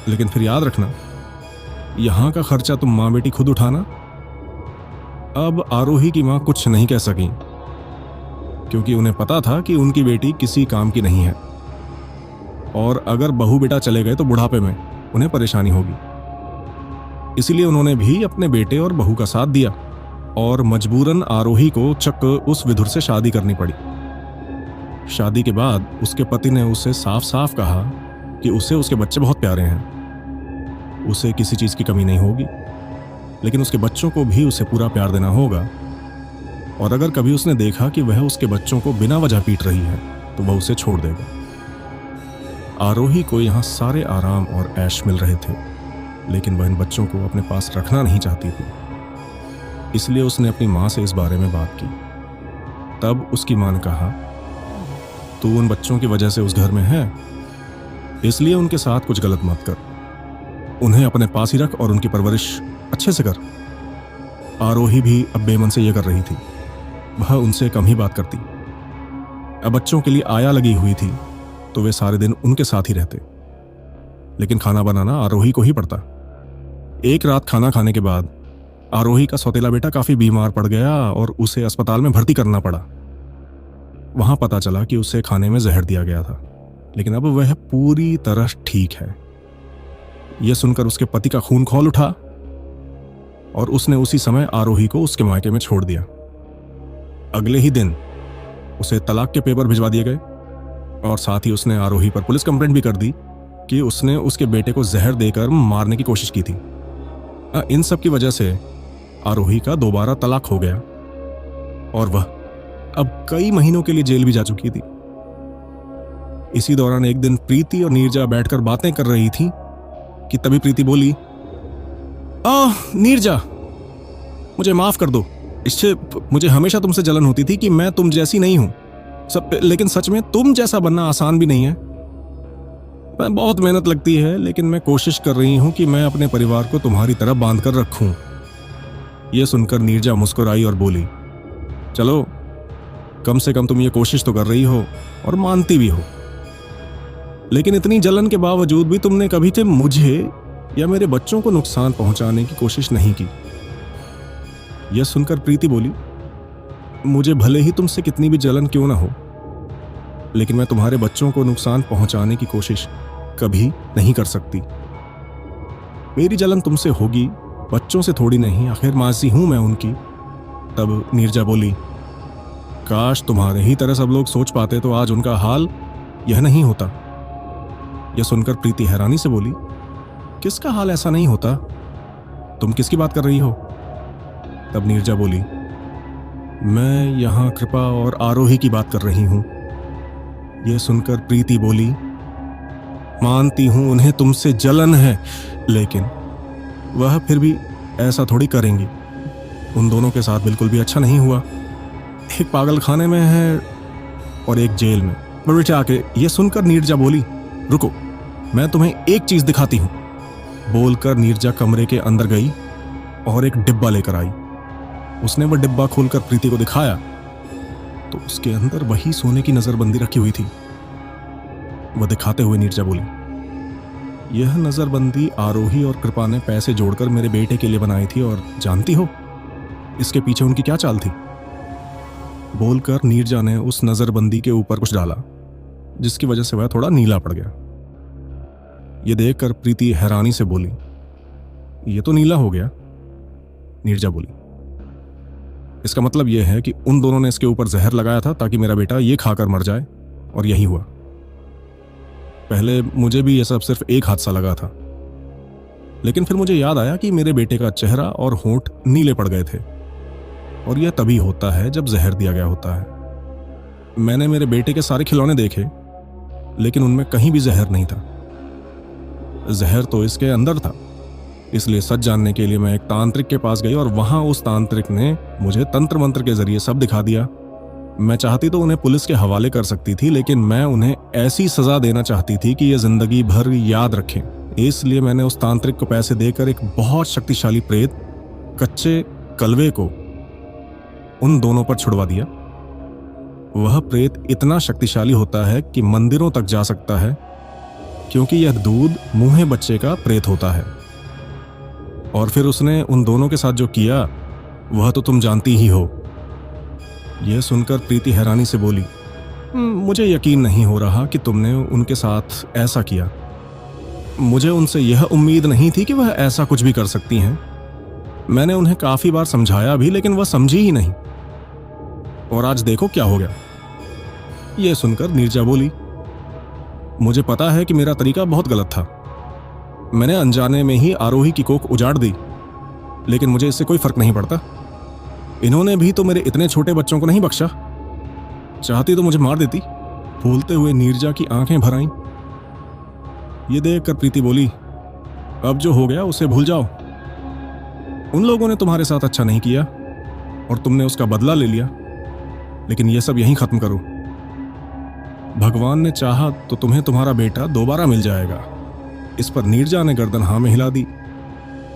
लेकिन फिर याद रखना यहां का खर्चा तुम माँ बेटी खुद उठाना। अब आरोही की माँ कुछ नहीं कह सकी क्योंकि उन्हें पता था कि उनकी बेटी किसी काम की नहीं है और अगर बहू बेटा चले गए तो बुढ़ापे में उन्हें परेशानी होगी। इसलिए उन्होंने भी अपने बेटे और बहू का साथ दिया और मजबूरन आरोही को चक उस विधुर से शादी करनी पड़ी। शादी के बाद उसके पति ने उसे साफ साफ कहा कि उसे उसके बच्चे बहुत प्यारे हैं, उसे किसी चीज की कमी नहीं होगी, लेकिन उसके बच्चों को भी उसे पूरा प्यार देना होगा। और अगर कभी उसने देखा कि वह उसके बच्चों को बिना वजह पीट रही है तो वह उसे छोड़ देगा। आरोही को यहाँ सारे आराम और ऐश मिल रहे थे, लेकिन वह इन बच्चों को अपने पास रखना नहीं चाहती थी। इसलिए उसने अपनी माँ से इस बारे में बात की। तब उसकी माँ ने कहा, तू उन बच्चों की वजह से उस घर में है, इसलिए उनके साथ कुछ गलत मत कर। उन्हें अपने पास ही रख और उनकी परवरिश अच्छे से कर। आरोही भी अब बेमन से यह कर रही थी, वह उनसे कम ही बात करती। अब बच्चों के लिए आया लगी हुई थी तो वे सारे दिन उनके साथ ही रहते, लेकिन खाना बनाना आरोही को ही पड़ता। एक रात खाना खाने के बाद आरोही का सौतेला बेटा काफी बीमार पड़ गया और उसे अस्पताल में भर्ती करना पड़ा। वहां पता चला कि उसे खाने में जहर दिया गया था, लेकिन अब वह पूरी तरह ठीक है। यह सुनकर उसके पति का खून खौल उठा और उसने उसी समय आरोही को उसके मायके में छोड़ दिया। अगले ही दिन उसे तलाक के पेपर भिजवा दिए गए और साथ ही उसने आरोही पर पुलिस कंप्लेंट भी कर दी कि उसने उसके बेटे को जहर देकर मारने की कोशिश की थी। इन सब की वजह से आरोही का दोबारा तलाक हो गया और वह अब कई महीनों के लिए जेल भी जा चुकी थी। इसी दौरान एक दिन प्रीति और नीरजा बैठकर बातें कर रही थी कि तभी प्रीति बोली, नीरजा, मुझे माफ कर दो। इससे मुझे हमेशा तुमसे जलन होती थी कि मैं तुम जैसी नहीं हूं। लेकिन सच में तुम जैसा बनना आसान भी नहीं है। मैं बहुत मेहनत लगती है, लेकिन मैं कोशिश कर रही हूं कि मैं अपने परिवार को तुम्हारी तरह बांध कर रखूं। यह सुनकर नीरजा मुस्कुराई और बोली, चलो, कम से कम तुम ये कोशिश तो कर रही हो और मानती भी हो। लेकिन इतनी जलन के बावजूद भी तुमने कभी से मुझे या मेरे बच्चों को नुकसान पहुंचाने की कोशिश नहीं की। यह सुनकर प्रीति बोली, मुझे भले ही तुमसे कितनी भी जलन क्यों ना हो, लेकिन मैं तुम्हारे बच्चों को नुकसान पहुंचाने की कोशिश कभी नहीं कर सकती। मेरी जलन तुमसे होगी, बच्चों से थोड़ी नहीं, आखिर मासी हूं मैं उनकी। तब नीरजा बोली, काश तुम्हारे ही तरह सब लोग सोच पाते तो आज उनका हाल यह नहीं होता। यह सुनकर प्रीति हैरानी से बोली, किसका हाल ऐसा नहीं होता? तुम किसकी बात कर रही हो? तब नीरजा बोली, मैं यहां कृपा और आरोही की बात कर रही हूं। यह सुनकर प्रीति बोली, मानती हूं उन्हें तुमसे जलन है, लेकिन वह फिर भी ऐसा थोड़ी करेंगी। उन दोनों के साथ बिल्कुल भी अच्छा नहीं हुआ। एक पागल खाने में है और एक जेल में। बेटे आके यह सुनकर नीरजा बोली, रुको, मैं तुम्हें एक चीज दिखाती हूं। बोलकर नीरजा कमरे के अंदर गई और एक डिब्बा लेकर आई। उसने वह डिब्बा खोलकर प्रीति को दिखाया तो उसके अंदर वही सोने की नजरबंदी रखी हुई थी। वह दिखाते हुए नीरजा बोली, यह नजरबंदी आरोही और कृपा ने पैसे जोड़कर मेरे बेटे के लिए बनाई थी, और जानती हो इसके पीछे उनकी क्या चाल थी? बोलकर नीरजा ने उस नजरबंदी के ऊपर कुछ डाला, जिसकी वजह से वह थोड़ा नीला पड़ गया। यह देखकर प्रीति हैरानी से बोली, यह तो नीला हो गया। नीरजा बोली, इसका मतलब यह है कि उन दोनों ने इसके ऊपर जहर लगाया था ताकि मेरा बेटा ये खाकर मर जाए, और यही हुआ। पहले मुझे भी यह सब सिर्फ एक हादसा लगा था, लेकिन फिर मुझे याद आया कि मेरे बेटे का चेहरा और होंठ नीले पड़ गए थे, और यह तभी होता है जब जहर दिया गया होता है। मैंने मेरे बेटे के सारे खिलौने देखे, लेकिन उनमें कहीं भी जहर नहीं था। जहर तो इसके अंदर था। इसलिए सच जानने के लिए मैं एक तांत्रिक के पास गई, और वहां उस तांत्रिक ने मुझे तंत्र मंत्र के जरिए सब दिखा दिया। मैं चाहती तो उन्हें पुलिस के हवाले कर सकती थी, लेकिन मैं उन्हें ऐसी सजा देना चाहती थी कि ये जिंदगी भर याद रखें। इसलिए मैंने उस तांत्रिक को पैसे देकर एक बहुत शक्तिशाली प्रेत कच्चे कलवे को उन दोनों पर छुड़वा दिया। वह प्रेत इतना शक्तिशाली होता है कि मंदिरों तक जा सकता है, क्योंकि यह दूध मुंहे बच्चे का प्रेत होता है। और फिर उसने उन दोनों के साथ जो किया वह तो तुम जानती ही हो। यह सुनकर प्रीति हैरानी से बोली, मुझे यकीन नहीं हो रहा कि तुमने उनके साथ ऐसा किया। मुझे उनसे यह उम्मीद नहीं थी कि वह ऐसा कुछ भी कर सकती हैं। मैंने उन्हें काफी बार समझाया भी, लेकिन वह समझी ही नहीं, और आज देखो क्या हो गया। यह सुनकर नीरजा बोली, मुझे पता है कि मेरा तरीका बहुत गलत था। मैंने अनजाने में ही आरोही की कोख उजाड़ दी, लेकिन मुझे इससे कोई फर्क नहीं पड़ता। इन्होंने भी तो मेरे इतने छोटे बच्चों को नहीं बख्शा। चाहती तो मुझे मार देती। बोलते हुए नीरजा की आंखें भर आईं। ये देखकर प्रीति बोली, अब जो हो गया उसे भूल जाओ। उन लोगों ने तुम्हारे साथ अच्छा नहीं किया और तुमने उसका बदला ले लिया, लेकिन यह सब यहीं खत्म करो। भगवान ने चाहा तो तुम्हें तुम्हारा बेटा दोबारा मिल जाएगा। इस पर नीरजा ने गर्दन हाँ में हिला दी।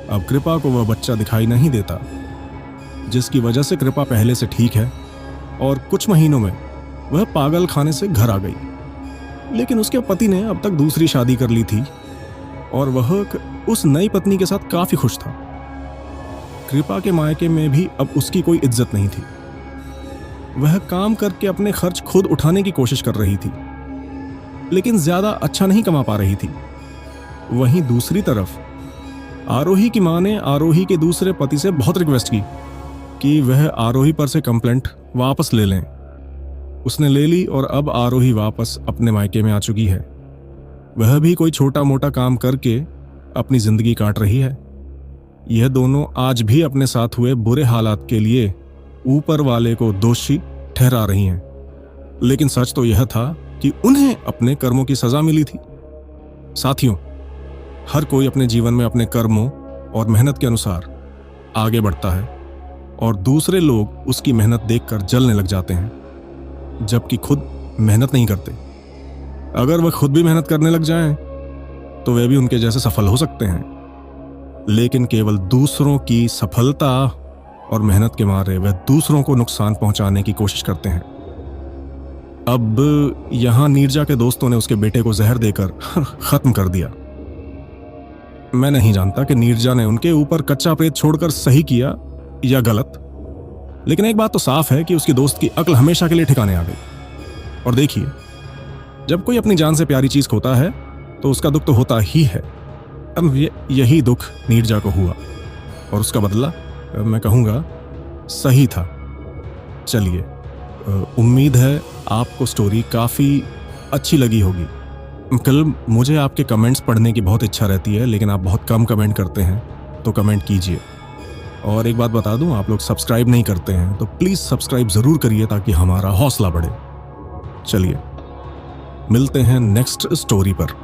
अब कृपा को वह बच्चा दिखाई नहीं देता, जिसकी वजह से कृपा पहले से ठीक है, और कुछ महीनों में वह पागल खाने से घर आ गई। लेकिन उसके पति ने अब तक दूसरी शादी कर ली थी, और वह उस नई पत्नी के साथ काफी खुश था। कृपा के मायके में भी अब उसकी कोई इज्जत नहीं थी। वह काम करके अपने खर्च खुद उठाने की कोशिश कर रही थी, लेकिन ज्यादा अच्छा नहीं कमा पा रही थी। वहीं दूसरी तरफ आरोही की मां ने आरोही के दूसरे पति से बहुत रिक्वेस्ट की कि वह आरोही पर से कंप्लेंट वापस ले लें। उसने ले ली, और अब आरोही वापस अपने मायके में आ चुकी है। वह भी कोई छोटा मोटा काम करके अपनी जिंदगी काट रही है। यह दोनों आज भी अपने साथ हुए बुरे हालात के लिए ऊपर वाले को दोषी ठहरा रही हैं। लेकिन सच तो यह था कि उन्हें अपने कर्मों की सजा मिली थी। साथियों, हर कोई अपने जीवन में अपने कर्मों और मेहनत के अनुसार आगे बढ़ता है और दूसरे लोग उसकी मेहनत देखकर जलने लग जाते हैं, जबकि खुद मेहनत नहीं करते। अगर वह खुद भी मेहनत करने लग जाएं, तो वे भी उनके जैसे सफल हो सकते हैं, लेकिन केवल दूसरों की सफलता और मेहनत के मारे वह दूसरों को नुकसान पहुंचाने की कोशिश करते हैं। अब यहां नीरजा के दोस्तों ने उसके बेटे को जहर देकर खत्म कर दिया। मैं नहीं जानता कि नीरजा ने उनके ऊपर कच्चा प्रेत छोड़कर सही किया या गलत, लेकिन एक बात तो साफ है कि उसकी दोस्त की अक्ल हमेशा के लिए ठिकाने आ गई। और देखिए, जब कोई अपनी जान से प्यारी चीज खोता है तो उसका दुख तो होता ही है। अब यही दुख नीरजा को हुआ और उसका बदला मैं कहूँगा सही था। चलिए, उम्मीद है आपको स्टोरी काफ़ी अच्छी लगी होगी। कल मुझे आपके कमेंट्स पढ़ने की बहुत इच्छा रहती है, लेकिन आप बहुत कम कमेंट करते हैं, तो कमेंट कीजिए। और एक बात बता दूं, आप लोग सब्सक्राइब नहीं करते हैं तो प्लीज़ सब्सक्राइब ज़रूर करिए ताकि हमारा हौसला बढ़े। चलिए, मिलते हैं नेक्स्ट स्टोरी पर।